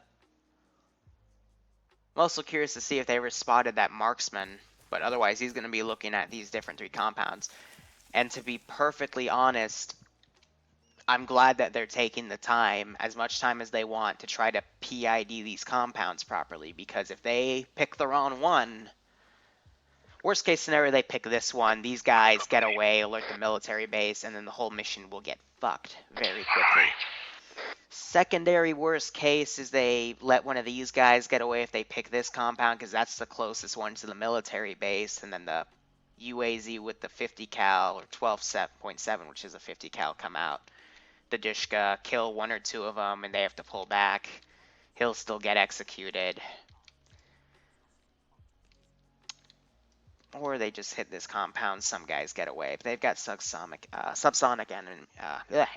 also curious to see if they ever spotted that marksman, but otherwise he's going to be looking at these different 3 compounds. And to be perfectly honest, I'm glad that they're taking the time, as much time as they want, to try to PID these compounds properly, because if they pick the wrong one, worst case scenario, they pick this one, these guys get away, alert the military base, and then the whole mission will get fucked very quickly. Secondary worst case is they let one of these guys get away if they pick this compound, because that's the closest one to the military base, and then the UAZ with the 50 cal or 12.7, which is a 50 cal, come out. The Dishka kill 1 or 2 of them, and they have to pull back. He'll still get executed. or they just hit this compound. Some guys get away, but they've got subsonic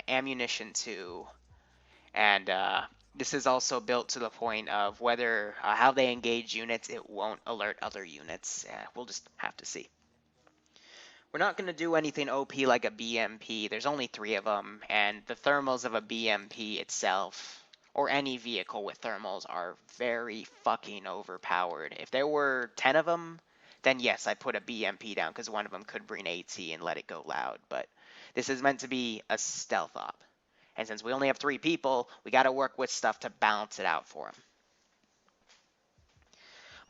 ammunition too, and this is also built to the point of whether how they engage units. It won't alert other units. We'll just have to see. We're not going to do anything OP like a BMP. There's only 3 of them, and the thermals of a BMP itself, or any vehicle with thermals, are very fucking overpowered. If there were 10 of them, then yes, I'd put a BMP down, because one of them could bring AT and let it go loud. But this is meant to be a stealth op. And since we only have 3 people, we got to work with stuff to balance it out for them.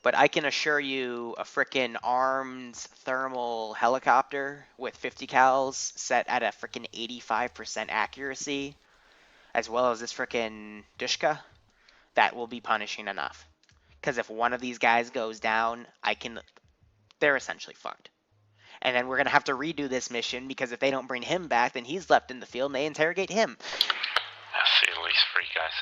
But I can assure you a frickin' armed thermal helicopter with 50 cals set at a frickin' 85% accuracy, as well as this frickin' Dushka, that will be punishing enough. Because if one of these guys goes down, they're essentially fucked. And then we're going to have to redo this mission, because if they don't bring him back, then he's left in the field and they interrogate him. I see at least 3 guys.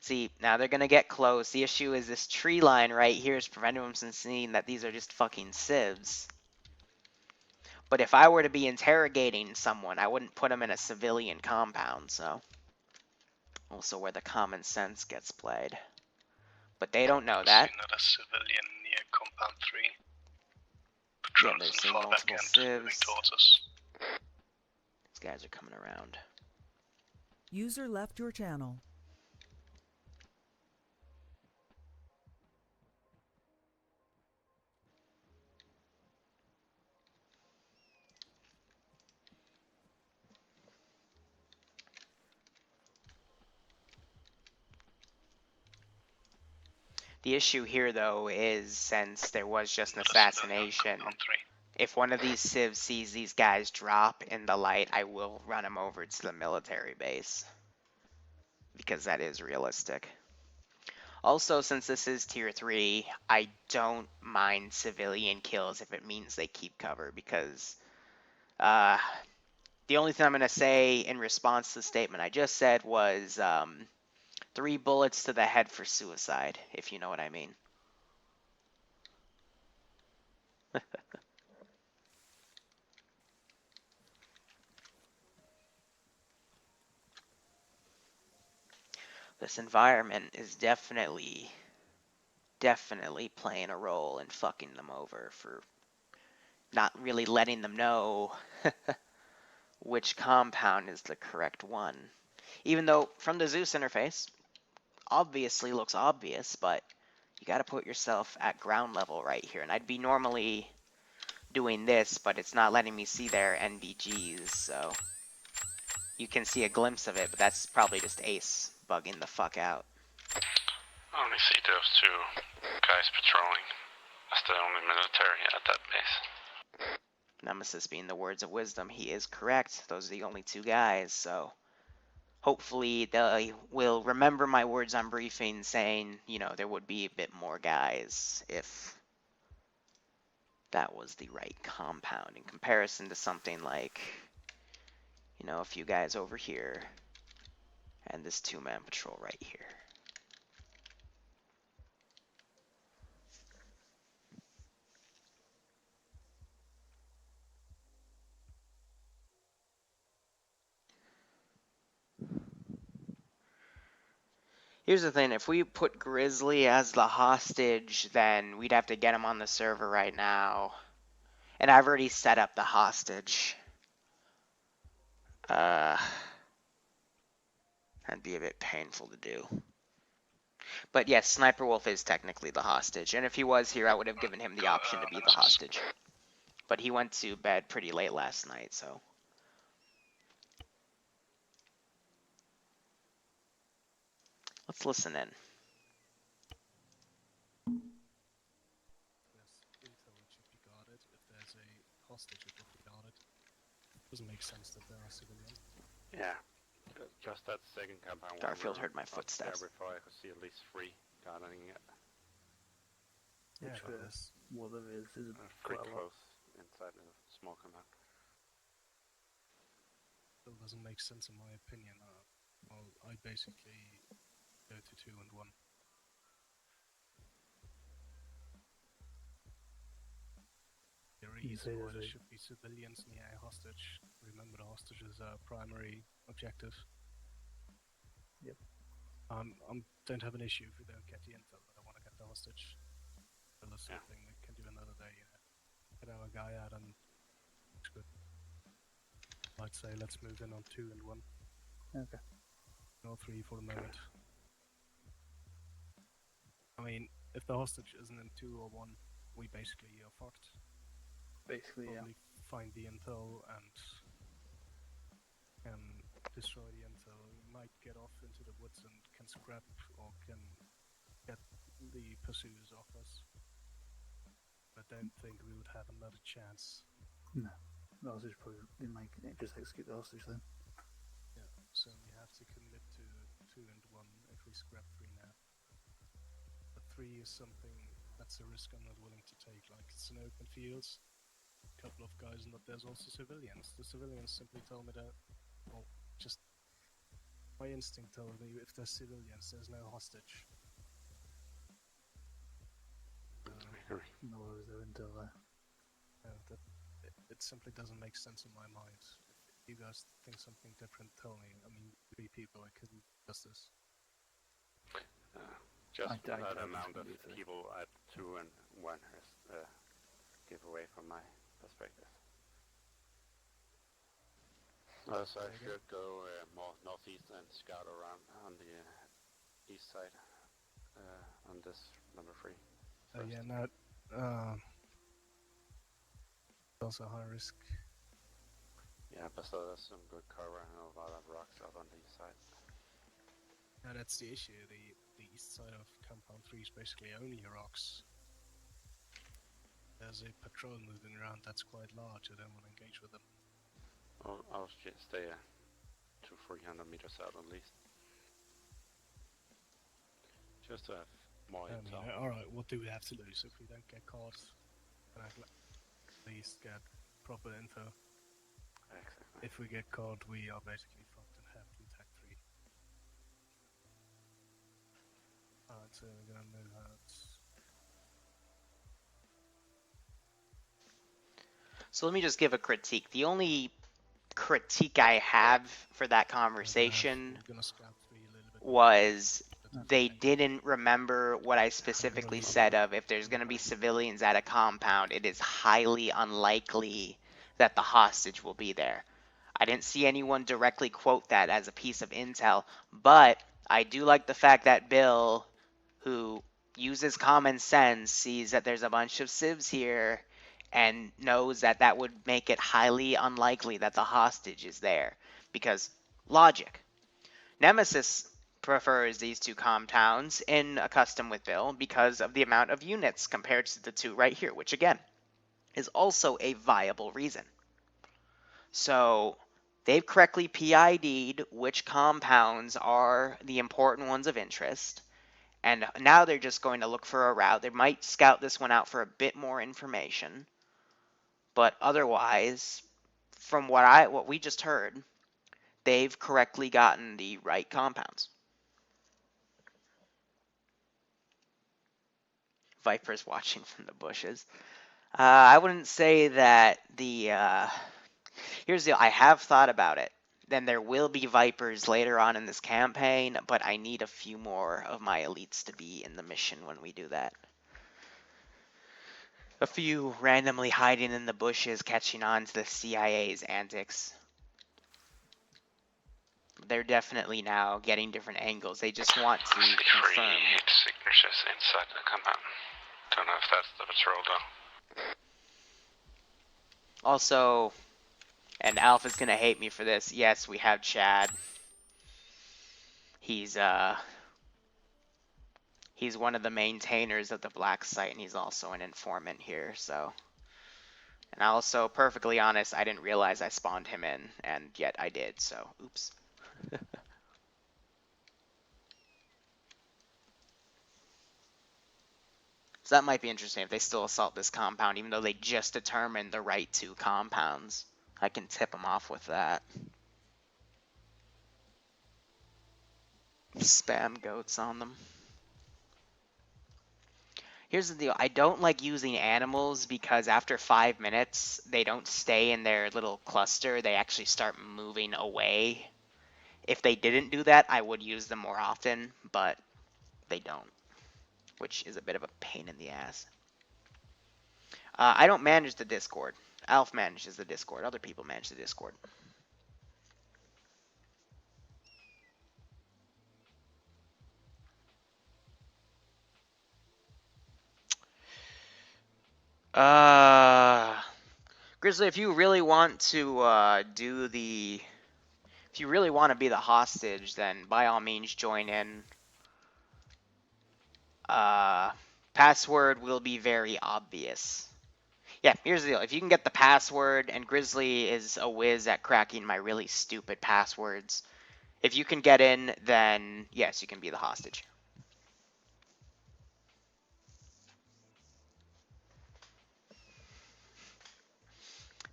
See, now they're going to get close. The issue is this tree line right here is preventing them from seeing that these are just fucking civs. But if I were to be interrogating someone, I wouldn't put them in a civilian compound, so. Also where the common sense gets played. But they don't know that. See another civilian near compound 3. Yeah, Patrol they're is in seeing far back multiple end, moving civs. towards us. These guys are coming around. User left your channel. The issue here, though, is since there was just an assassination, if one of these civs sees these guys drop in the light, I will run them over to the military base. Because that is realistic. Also, since this is tier 3, I don't mind civilian kills if it means they keep cover, because the only thing I'm going to say in response to the statement I just said was 3 bullets to the head for suicide, if you know what I mean. This environment is definitely playing a role in fucking them over for not really letting them know which compound is the correct one. Even though from the Zeus interface, obviously looks obvious, but you got to put yourself at ground level right here. And I'd be normally doing this, but it's not letting me see their NVGs, so you can see a glimpse of it, but that's probably just Ace bugging the fuck out. I only see those 2 guys patrolling. That's the only military at that base. Nemesis being the words of wisdom, he is correct. Those are the only 2 guys, so hopefully they will remember my words on briefing saying, you know, there would be a bit more guys if that was the right compound in comparison to something like, you know, a few guys over here and this 2-man patrol right here. Here's the thing, if we put Grizzly as the hostage, then we'd have to get him on the server right now. And I've already set up the hostage. That'd be a bit painful to do. But yes, Sniper Wolf is technically the hostage, and if he was here, I would have given him the option to be the hostage. But he went to bed pretty late last night, so. Let's listen in. There's intel that should be guarded. If there's a hostage, it will be guarded. Doesn't make sense that there are civilians. Yeah. Just that second compound. Garfield heard my footsteps. Before I could see at least 3 guarding it. Yeah, Which but is what it is Pretty quite a lot. close inside the small compound. still doesn't make sense in my opinion. Well, I basically go to 2 and 1. 3, say so there's there a- should be civilians near a hostage. Remember, the hostage is our primary objective. Yep. Don't have an issue if we don't get the intel, but I want to get the hostage. Well, that's Yeah. something we can do another day. Get our guy out and it's good. I'd say let's move in on 2 and 1. Okay. No 3 for the moment. I mean, if the hostage isn't in 2 or 1, we basically are fucked. Basically, yeah. Probably find the intel and can destroy the intel. We might get off into the woods and can scrap or can get the pursuers off us. I don't think we would have another chance. No. The hostage probably they might just execute the hostage then. Yeah, so we have to commit to 2 and 1 if we scrap 3 now. But 3 is something that's a risk I'm not willing to take. Like, it's an open fields, a couple of guys, but there's also civilians. The civilians simply tell me that, well, just my instinct tells me if there's civilians, there's no hostage. No worries there until It simply doesn't make sense in my mind. If you guys think something different, tell me. I mean, 3 people, I couldn't just this. Just I that disagree amount of with you. people at 2 and 1 is give away from my perspective. So I should go more northeast and scout around on the east side on this number 3. Yeah, now, also high risk. Yeah, but still there's some good cover and a lot of rocks up on the east side. Yeah, that's the issue. The east side of Compound 3 is basically only rocks. There's a patrol moving around that's quite large. I don't want to engage with them. I'll just stay 200-300 meters out at least. Just to have more intel. Alright, what do we have to lose if we don't get caught? And at least get proper info. Exactly. If we get caught, we are basically fucked and have to attack 3. Alright, so we're gonna move out. So let me just give a critique. The only critique I have for that conversation We're gonna scout 3 a little bit. was they didn't remember what I specifically said of if there's going to be civilians at a compound, it is highly unlikely that the hostage will be there. I didn't see anyone directly quote that as a piece of intel, but I do like the fact that Bill, who uses common sense, sees that there's a bunch of civs here and knows that that would make it highly unlikely that the hostage is there. Because logic. Nemesis prefers these 2 compounds in a custom with Bill because of the amount of units compared to the 2 right here, which again is also a viable reason. So they've correctly PID'd which compounds are the important ones of interest. And now they're just going to look for a route. They might scout this one out for a bit more information. But otherwise, from what we just heard, they've correctly gotten the right compounds. Viper's watching from the bushes. I wouldn't say that the... here's the... I have thought about it. Then there will be Vipers later on in this campaign, but I need a few more of my elites to be in the mission when we do that. A few randomly hiding in the bushes, catching on to the CIA's antics. They're definitely now getting different angles. They just want to See confirm. 3 hit signatures inside the compound. Don't know if that's the patrol though. Also, and Alpha's gonna hate me for this. Yes, we have Chad. He's one of the maintainers of the black site, and he's also an informant here. So, and also, perfectly honest, I didn't realize I spawned him in, and yet I did. So, oops. So that might be interesting if they still assault this compound, even though they just determined the right 2 compounds. I can tip them off with that. Spam goats on them. Here's the deal. I don't like using animals because after 5 minutes, they don't stay in their little cluster. They actually start moving away. If they didn't do that, I would use them more often, but they don't, which is a bit of a pain in the ass. I don't manage the Discord. Alf manages the Discord. Other people manage the Discord. Grizzly, if you really want to if you really want to be the hostage, then by all means join in. Password will be very obvious. Yeah, here's the deal. If you can get the password, and Grizzly is a whiz at cracking my really stupid passwords, if you can get in, then yes, you can be the hostage.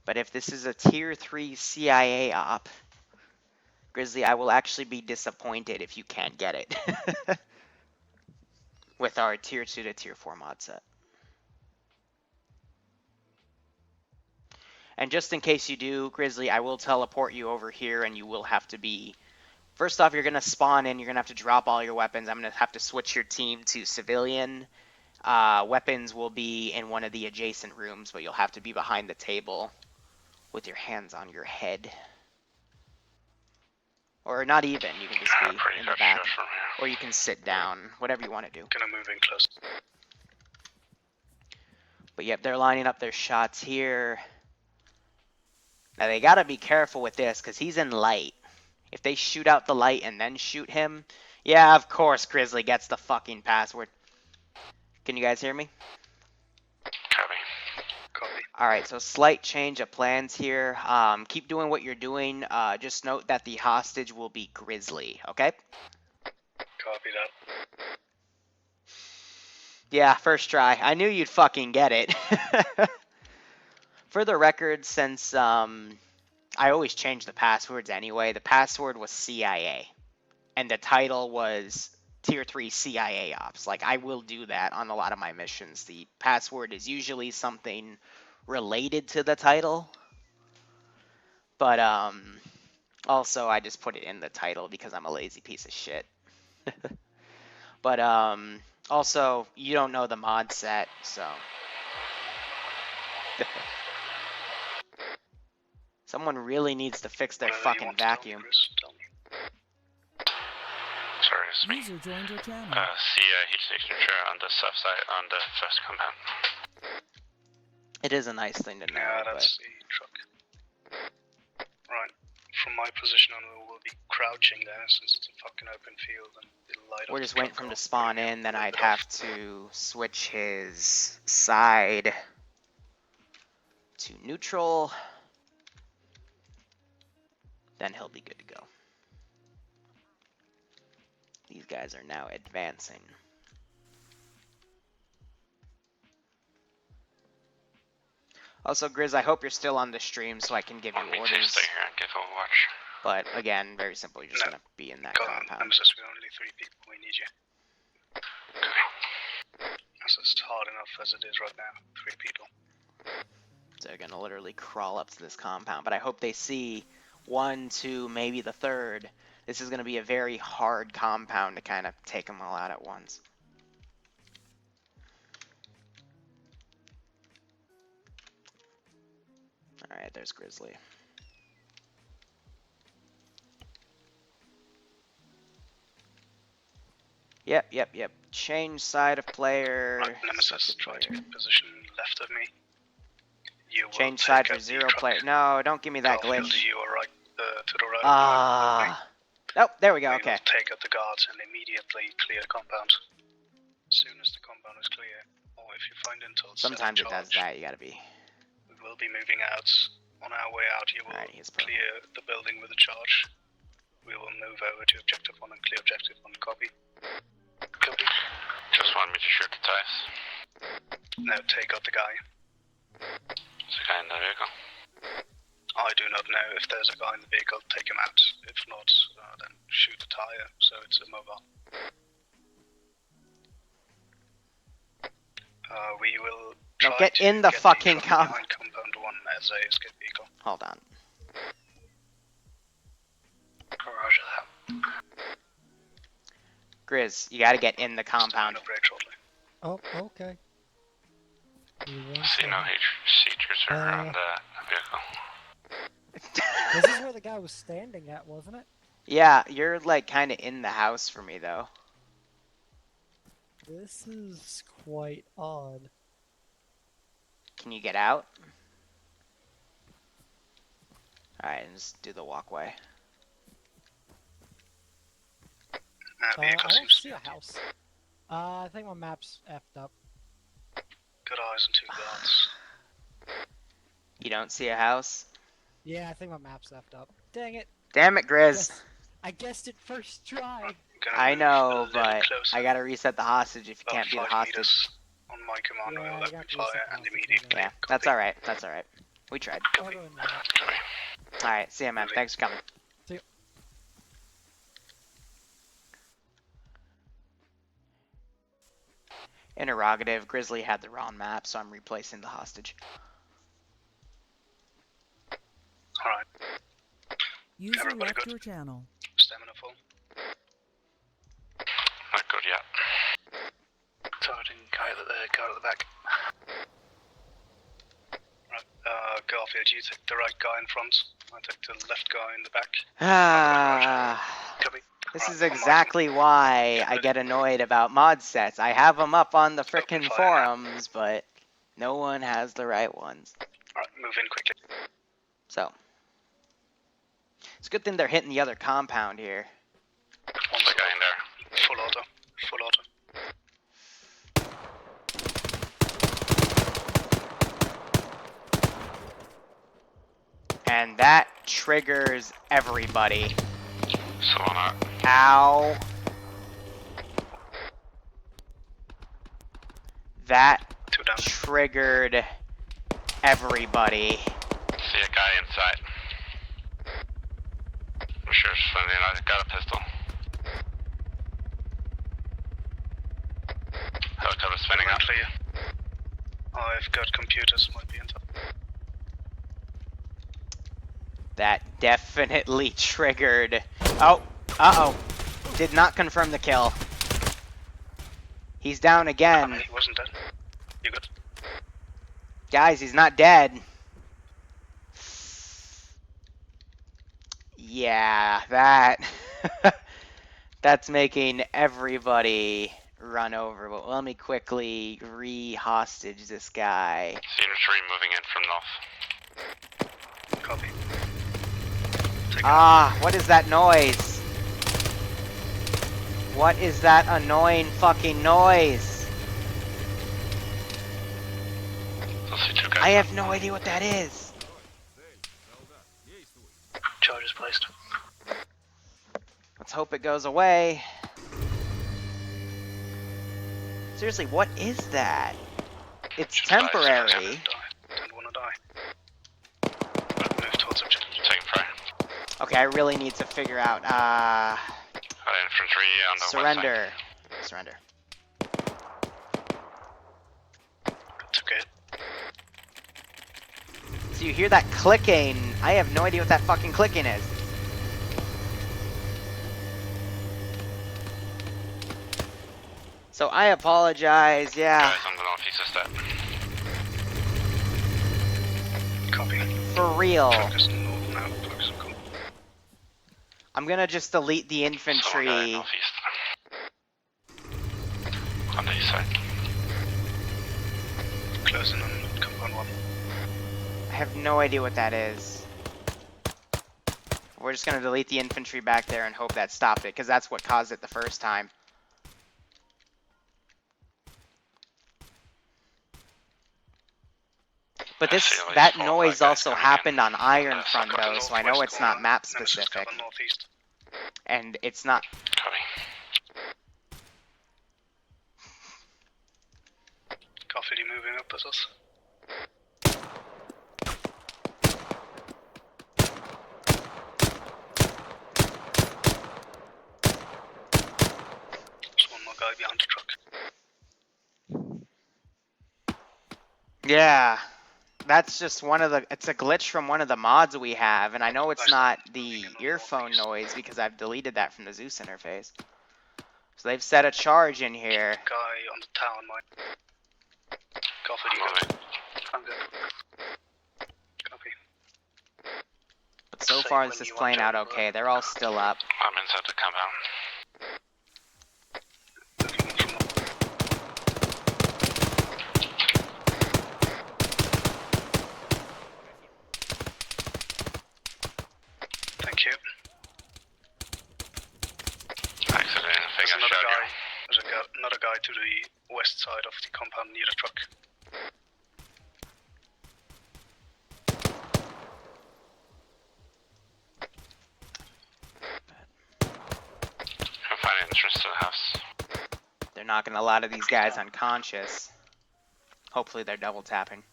But if this is a tier 3 CIA op, Grizzly, I will actually be disappointed if you can't get it. With our tier 2 to tier 4 mod set. And just in case you do, Grizzly, I will teleport you over here, and you will have to be... First off, you're going to spawn in, you're going to have to drop all your weapons. I'm going to have to switch your team to civilian. Weapons will be in one of the adjacent rooms, but you'll have to be behind the table with your hands on your head. Or not even, you can just be in the back. Or you can sit down, whatever you want to do. Gonna move in close. But yep, they're lining up their shots here. Now they gotta be careful with this, because he's in light. If they shoot out the light and then shoot him, yeah, of course Grizzly gets the fucking password. Can you guys hear me? Copy. Copy. Alright, so slight change of plans here. Keep doing what you're doing. Just note that the hostage will be Grizzly, okay? Copy that. Yeah, first try. I knew you'd fucking get it. For the record, since I always change the passwords anyway, the password was CIA. And the title was Tier 3 CIA Ops. Like, I will do that on a lot of my missions. The password is usually something related to the title. But also, I just put it in the title because I'm a lazy piece of shit. But also, you don't know the mod set, so... Someone really needs to fix their fucking vacuum. Sorry, it's me. User joined your channel. See a heat signature on the south side on the first compound. It is a nice thing to know, Yeah, that's the truck. Right. From my position on, we will be crouching there since it's a fucking open field and it'll light up. We're just waiting for him to spawn in, then I'd have to switch his side to neutral. Then he'll be good to go. These guys are now advancing. Also, Grizz, I hope you're still on the stream so I can give you orders. Stay here and give Overwatch. But again, very simple. You're just gonna be in that compound. Nemesis, we're only 3 people. We need you. Okay. That's just hard enough as it is right now. 3 people. So they're gonna literally crawl up to this compound. But I hope they see 1, 2, maybe the 3rd. This is gonna be a very hard compound to kind of take them all out at once. Alright, there's Grizzly. Yep. Change side of player. Right, Nemesis, try to get position left of me. You will Change side for take out 0 the truck. player. No, don't give me that Garfield, glitch. You are right to the right. Oh, there we go, We okay. will take out the guards and immediately clear the compound. As soon as the compound is clear, or if you find intel, Sometimes it does that, you gotta be. We will be moving out. On our way out, you will Alright, he's pro. clear the building with a charge. We will move over to objective 1 and clear objective 1. Copy. Copy. Just want me to shoot the tires. No, take out the guy. There's a guy in the vehicle. I do not know if there's a guy in the vehicle. Take him out. If not, then shoot the tire. So it's a mobile. We will No, try get to in the get fucking from comp. behind compound 1 as a escape vehicle. Hold on. Roger that. Grizz, you gotta get in the compound. Stay on a break shortly. Oh, okay. Give me one See no second. seizures around the vehicle. This is where the guy was standing at, wasn't it? Yeah, you're like kind of in the house for me though. This is quite odd. Can you get out? Alright, and just do the walkway. I Vehicle don't seems to see be a house. I think my map's effed up. good eyes and 2 guards. You don't see a house? Yeah, I think my map's effed up. Dang it. Damn it, Grizz. Yes. I guessed it first try. Gonna I move know, a little but closer. I gotta reset the hostage if you About can't be the 5 hostage. meters on my command, Yeah, we'll you open got to fire reset the and hostage, immediately. Yeah, copy. that's alright. That's alright. We tried. I'll go in there. Alright, see ya, man. Thanks for coming. See ya. Interrogative. Grizzly had the wrong map, so I'm replacing the hostage. Alright, User Everybody left good? your channel. stamina full. Not good yet. Targeting guy at the back. Right, Garfield, you take the right guy in front. I take the left guy in the back. Copy. This Right, is on my exactly why I get annoyed about mod sets. I have them up on the Open frickin' fire now. forums, but no one has the right ones. Alright, move in quickly. So, it's a good thing they're hitting the other compound here. One The guy in there. Full auto. Full auto. And that triggers everybody. Someone out. Ow. That 2 down. triggered everybody. See a guy inside. I'm sure it's funny, I got a pistol. Helicopter spinning up. Clear. I've got computers, might be in top. That definitely triggered. Oh, uh-oh. Did not confirm the kill. He's down again. He wasn't dead. You good? Guys, he's not dead. Yeah, that... that's making everybody run over. But let me quickly re-hostage this guy. Scenery moving in from north. Copy. What is that noise? What is that annoying fucking noise? I'll see 2 guys. I have no idea what that is. Charges placed. Let's hope it goes away. Seriously, what is that? It's Just dies. temporary. Don't wanna die. Right, move towards objective. Taking fire. Okay, I really need to figure out, Infantry on the surrender. Surrender. It's okay. So you hear that clicking. I have no idea what that fucking clicking is. So I apologize, yeah. Guys on the northeast step. Copy. For real. Focus north now. Focus on cool. I'm gonna just delete the Someone infantry. northeast. On the east side. Closing on compound 1. I have no idea what that is. We're just gonna delete the infantry back there and hope that stopped it, because that's what caused it the first time. But that noise also happened on Iron Front though, so I know it's not map specific. Northeast. And it's not... Copy. Garfield, you moving up as us? There's one more guy behind the truck. Yeah. That's just one of the, it's a glitch from one of the mods we have, and I know it's not the earphone noise because I've deleted that from the Zeus interface. So they've set a charge in here. Guy on the town might. Copy, do you go? I'm good. Copy. But so Say far when this is you want playing to out overload. okay. They're all still up. I'm inside the compound. Thank you. Accident, I think There's I shot you. There's another guy to the west side of the compound near the truck. I'll find an entrance to the house. They're knocking a lot of these guys unconscious. Hopefully they're double tapping.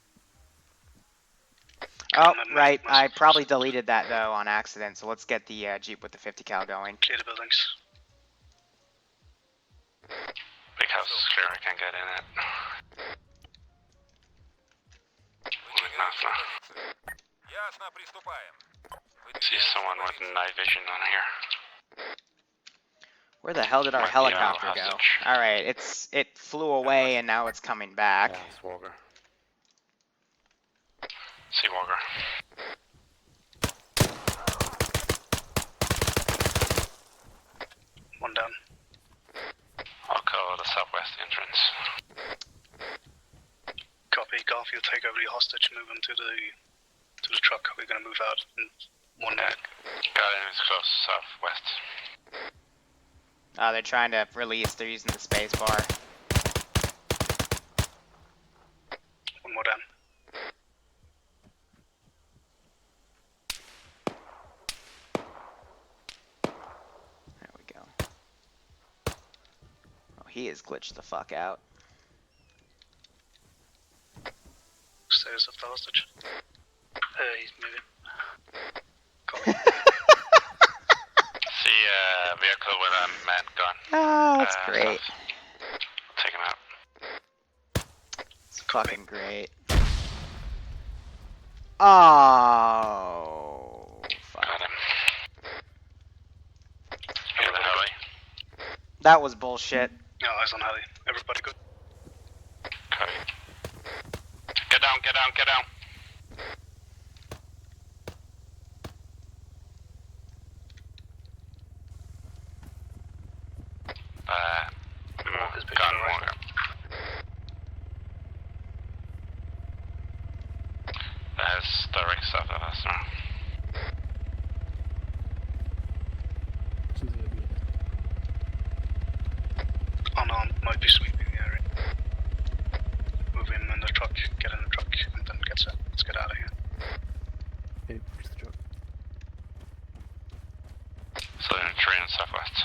Oh, right. I probably deleted that though on accident. So let's get the Jeep with the 50 cal going. Clear the buildings. Big house is clear, I can't get in it. Ясно, приступаем. See someone with night vision on here. Where the hell did our Might be helicopter our go? hostage. All right, it flew away and now it's coming back. Yeah, it's Walker. See Walker. One down. I'll cover the southwest entrance. Copy. Garfield, take over the hostage. Move him to the truck. We're gonna move out in 1 minute. Guardian is close, southwest. Oh, they're trying to release. They're using the space bar. One more down. There we go. Oh, he is glitched the fuck out. Status of the hostage. He's moving. Copy. See a vehicle with a man gun. Ah, that's great. Take him out. It's fucking great. Oh, fuck. Got him. Hear the heli. That was bullshit. No, eyes on heli. Everybody good? Copy. Get down, get down, get down. Gun Walker. That's direct south of us now. Unarmed might be sweeping the area. Move him in the truck, get in the truck, and then get set. Let's get out of here. Okay, push the truck. So in a tree in southwest.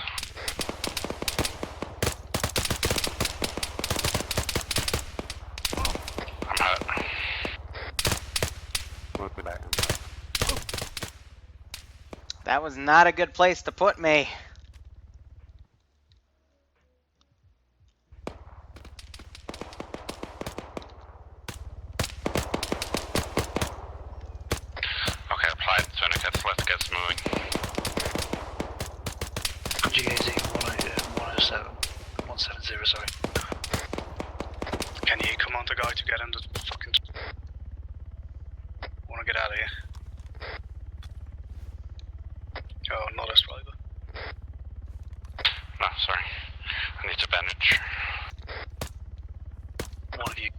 I'm hurt. We'll be back. That was not a good place to put me. Okay, applied tourniquets, let's get moving. GAZ 107. 170, sorry. Can you come on the guy to get in the fucking... Wanna get out of here? Oh, not us driver. No, sorry. I need to bandage. One of you.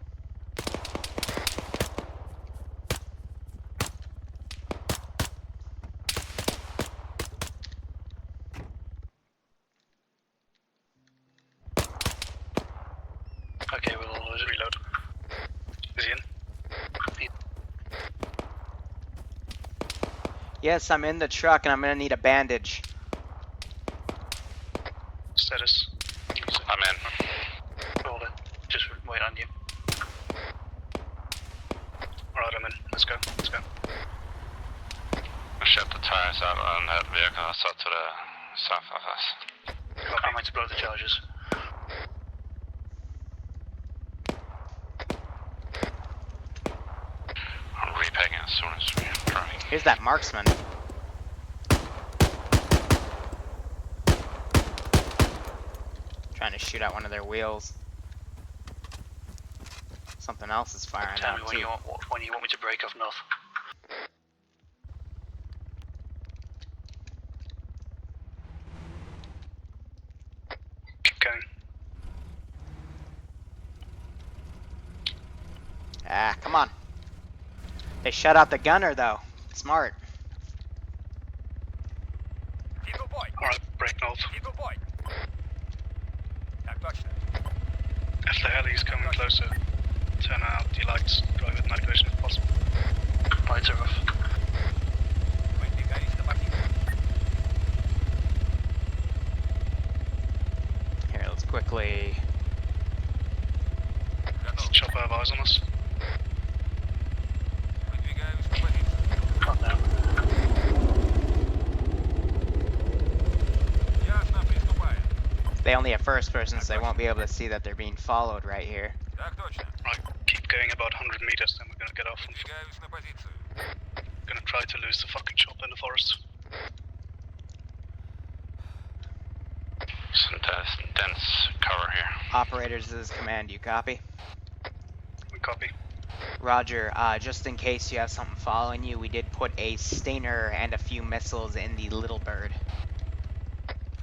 Okay, we'll reload. Is he in? Yes, I'm in the truck and I'm gonna need a bandage. Status. I'm in. Roll it. Just wait on you. Alright, I'm in. Let's go. Let's go. I shut the tires out on that vehicle that's up to the south of us. I'm going to blow the charges. soon as we're trying. Here's that marksman. Trying to shoot out one of their wheels. Something else is firing Tell me out when too. you want me to break off north. Keep going. Ah, come on. They shut out the gunner though. Smart. Vehicle boy. Alright, break north. Vehicle boy. Так точно. If the heli is coming closer, turn out the lights, drive with night vision if possible. Lights are off. Выдвигаюсь на позицию. Here, let's quickly. Does the chopper have eyes on us? Выдвигаюсь на позицию. Can't now. Ясно, приступаем. They only have first person, so they won't be able to see that they're being followed right here. Так точно. Right, keep going about 100 meters, then we're gonna get off and Выдвигаюсь на позицию. gonna try to lose the fucking chopper in the forest. Some dense cover here. Operators, this is command. You copy? We copy. Roger. Just in case you have something following you, we did put a Stinger and a few missiles in the Little Bird.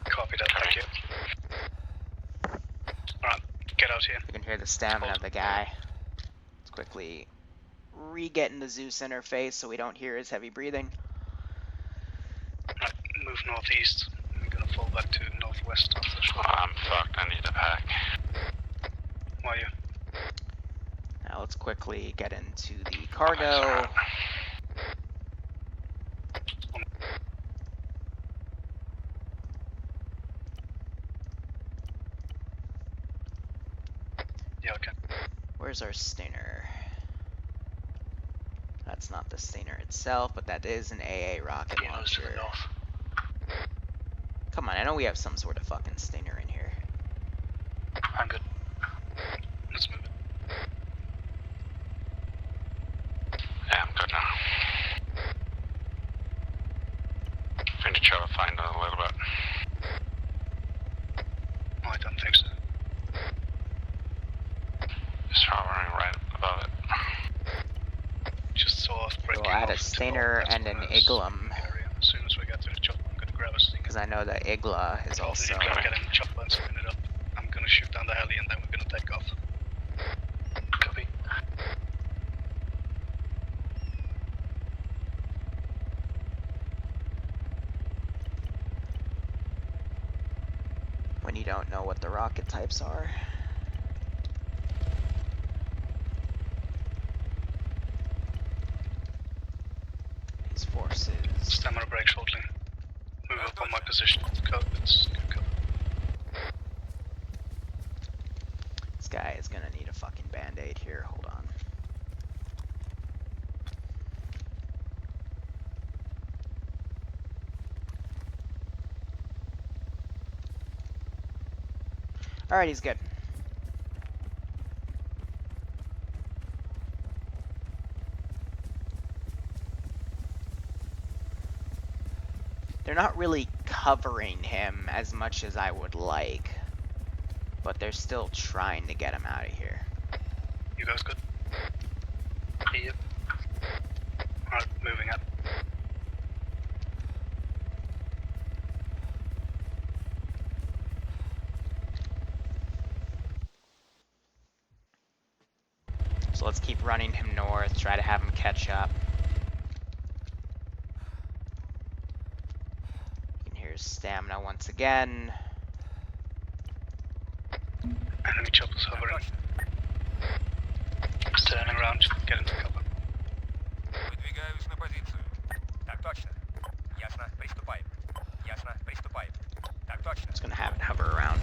Copy that, thank you. Alright, get out here. You can hear the stamina of the guy. Let's quickly re-get in the Zeus interface so we don't hear his heavy breathing. Right, move northeast. We're gonna fall back to northwest after the shot. I'm fucked, I need a pack. Why are you? Now let's quickly get into the cargo. Yeah, okay. Where's our Stinger? That's not the Stinger itself, but that is an AA rocket Yeah, those to the launcher. north. Come on, I know we have some sort of fucking Stinger in here. I'm good. Let's move it. Yeah, I'm good now. Going to try to find it a little bit. Oh, I don't think so. It's hovering right above it. Just saw us breaking We'll add off a into the Stinger northwest and an corners Iglum, area. As soon as we get to the chopper, I'm gonna grab a Stinger. because I know the Igla is also. You're gonna get in the chopper and spin it up. I'm gonna shoot down the heli and then we're gonna take off. Copy. When you don't know what the rocket types are. These forces. Stamina break shortly. Move up on my position. It's good cover. This guy is gonna need a fucking band-aid here. Hold on. Alright, he's good. They're not really covering him as much as I would like, but they're still trying to get him out of here. You guys good? Yep. Alright, moving up. So let's keep running him north, try to have him catch up. You can hear his stamina once again. Enemy choppers hovering. Turning around, get into cover. Выдвигаюсь на позицию. Так точно. Ясно, приступаем. Ясно, приступаем. Так точно. Just gonna have it hover around.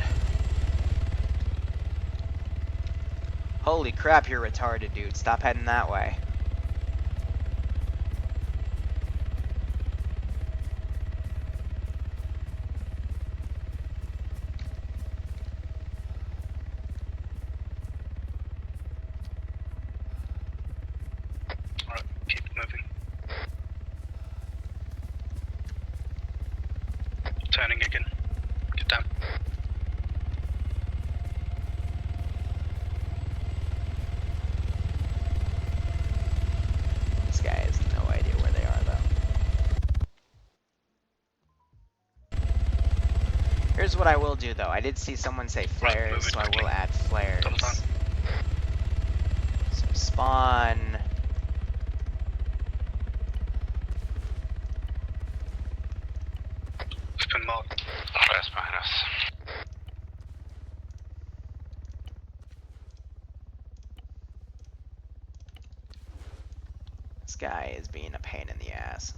Holy crap, you're retarded, dude. Stop heading that way. Alright, keep moving. Here's what I will do though. I did see someone say flares, move it so I quickly. will add flares. Double time. So spawn. It's been marked. Flares behind us. This guy is being a pain in the ass.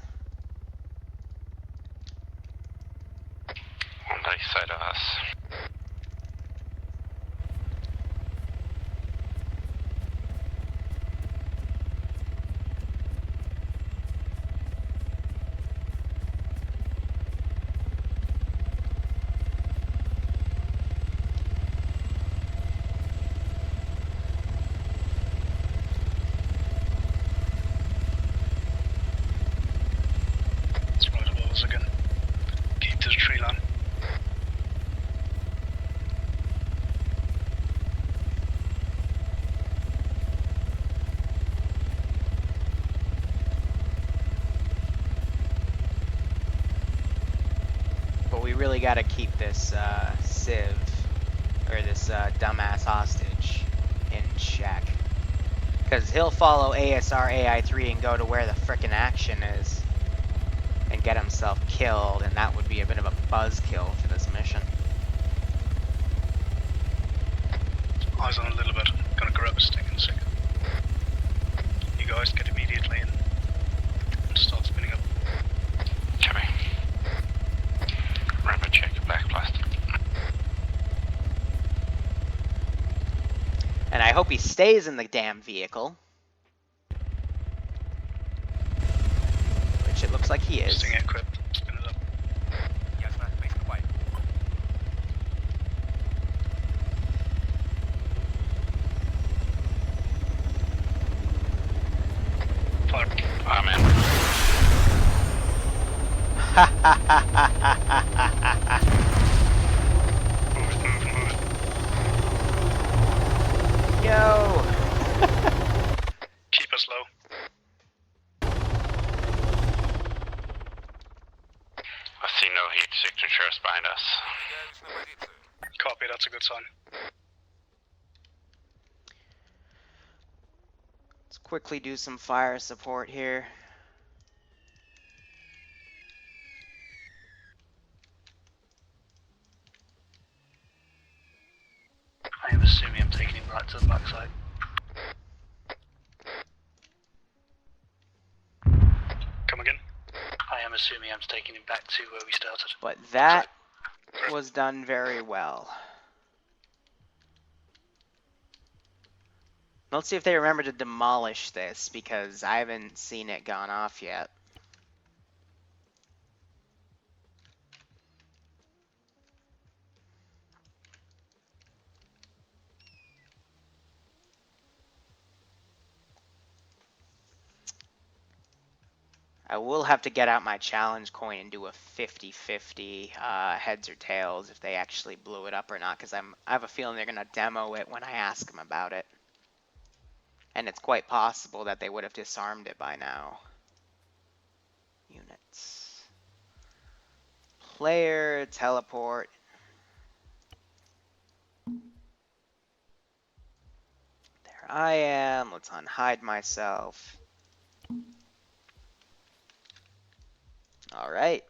On the east side of us. It's right above us again. Keep to the tree line. But we really got to keep this Civ, or this dumbass hostage, in check. Because he'll follow ASR AI3 and go to where the frickin' action is. And get himself killed, and that would be a bit of a buzzkill for this mission. Eyes on a little bit. Gonna grab a stick in a second. You guys get immediately in and start spinning up. Copy. Rapid check, black plastic. And I hope he stays in the damn vehicle. Which it looks like he is. Sting equipped. Spin it up. Ясно, приступай. Fire. I'm in. Move. Yo! Keep us low. I see no heat signatures behind us. Выдвигаюсь на позицию. Copy, that's a good sign. Let's quickly do some fire support here. I am assuming I'm taking him right to the backside. Come again. I am assuming I'm taking him back to where we started. But that was done very well. Let's see if they remember to demolish this, because I haven't seen it gone off yet. I will have to get out my challenge coin and do a 50-50 heads or tails if they actually blew it up or not, because I have a feeling they're going to demo it when I ask them about it. And it's quite possible that they would have disarmed it by now. Units. Player, teleport. There I am. Let's unhide myself. Alright.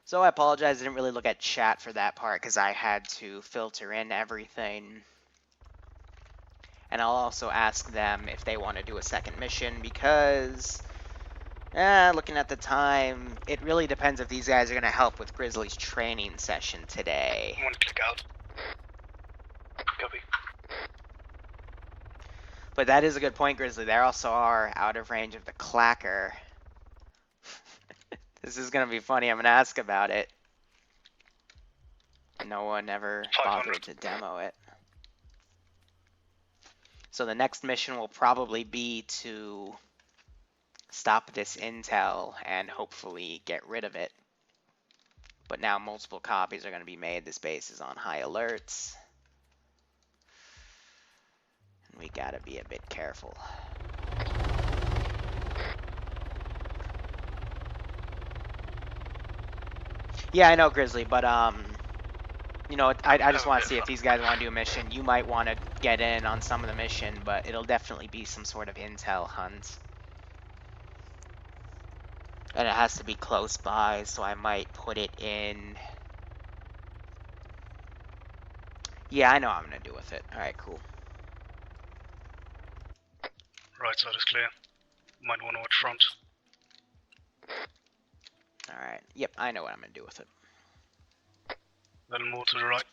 So I apologize, I didn't really look at chat for that part because I had to filter in everything. And I'll also ask them if they want to do a second mission because, looking at the time, it really depends if these guys are going to help with Grizzly's training session today. One click out. Copy. But that is a good point, Grizzly. They also are out of range of the clacker. This is going to be funny. I'm going to ask about it. No one ever 500. bothered to demo it. So the next mission will probably be to stop this intel and hopefully get rid of it. But now multiple copies are going to be made. This base is on high alerts. And we got to be a bit careful. Yeah, I know, Grizzly, but You know, I just Have a want bit to see of if fun. these guys want to do a mission. You might want to get in on some of the mission, but it'll definitely be some sort of intel hunt. And it has to be close by, so I might put it in... Yeah, I know what I'm going to do with it. Alright, cool. Right side is clear. Might want to watch front. Alright, yep, I know what I'm going to do with it. A little more to the right.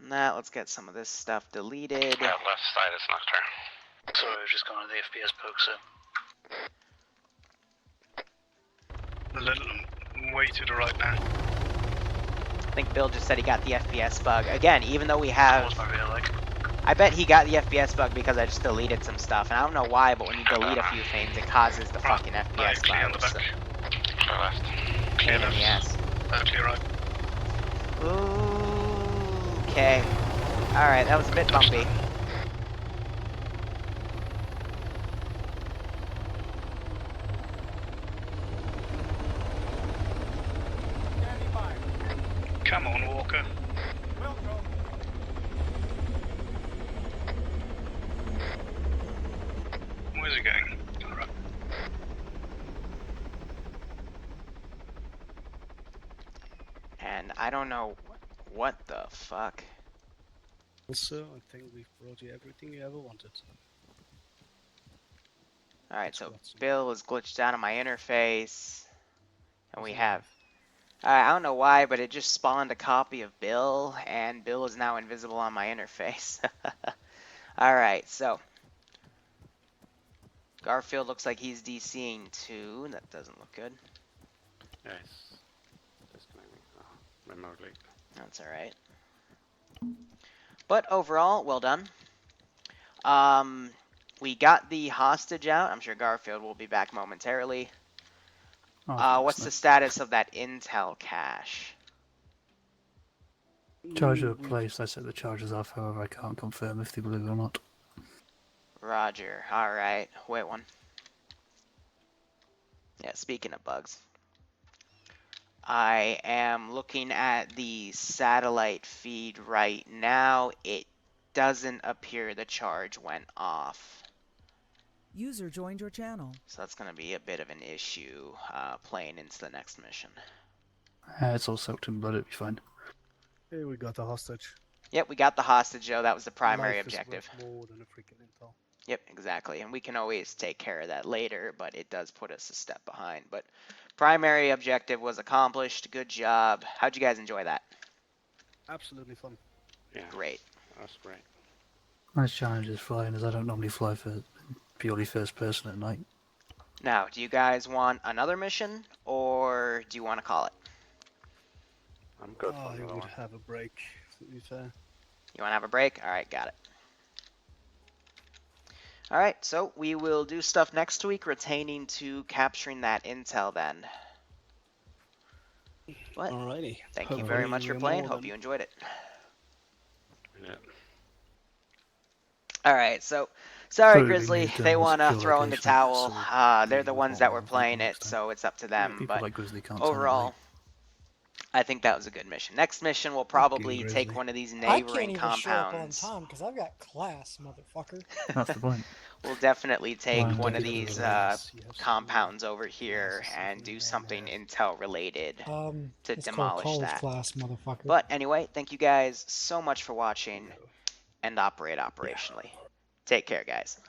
Now, let's get some of this stuff deleted. Yeah, left side is not clear. Sorry, I've just gone on the FPS poke, so. A little way to the right now. I think Bill just said he got the FPS bug. Again, even though we have... Towards my rear leg. I bet he got the FPS bug because I just deleted some stuff. And I don't know why, but when you delete a few things, it causes the fucking FPS Clear on the bug. back. So, Clear left. pain in the ass. Clear right. Okay. Alright, that was a bit bumpy. Come on, Walker. Where's he going? Alright. And I don't know what the fuck. Also, I think we've brought you everything you ever wanted. Alright, so Watson. Bill is glitched out of my interface. And we have... I don't know why, but it just spawned a copy of Bill, and Bill is now invisible on my interface. Alright, so... Garfield looks like he's DCing too. That doesn't look good. Yeah, it's disconnecting. Oh, remotely. That's alright. But overall, well done. We got the hostage out. I'm sure Garfield will be back momentarily. What's the status of that intel cache? Charger placed. I set the charges off, however I can't confirm if they blew or not. Roger. Alright. Wait one. Yeah, speaking of bugs. I am looking at the satellite feed right now. It doesn't appear the charge went off. User joined your channel. So that's going to be a bit of an issue playing into the next mission. It's all soaked in blood, it'll be fine. Hey, we got the hostage. Yep, we got the hostage, though. That was the primary Life is objective. worth more than a freaking intel. Yep, exactly. And we can always take care of that later, but it does put us a step behind. But primary objective was accomplished. Good job. How'd you guys enjoy that? Absolutely fun. Yeah, Great. that's great. Nice challenge is flying, as I don't normally fly for purely first person at night. Now, do you guys want another mission, or do you want to call it? I'm good for I another would one. have a break, to be fair. You want to have a break? All right, got it. All right, so we will do stuff next week retaining to capturing that intel then. But Alrighty. thank you Hopefully very much for we're playing. more Hope than- you enjoyed it. Yeah. All right, so sorry, Sorry we Grizzly. moved They on want to this throw in the location, towel. so They're the we ones that were follow playing next it, time. so it's up to them. People But like Grizzly can't overall, I think that was a good mission. Next mission, we'll probably Grizzly. take one of these I can't neighboring even show up on compounds. time because I've got class, motherfucker. That's the point. We'll definitely take Fine, one of take it these Yes, yes, compounds over here yes, and do yes. something intel related to It's called demolish college that. class, motherfucker. But anyway, thank you guys so much for watching, and operate operationally. Take care, guys.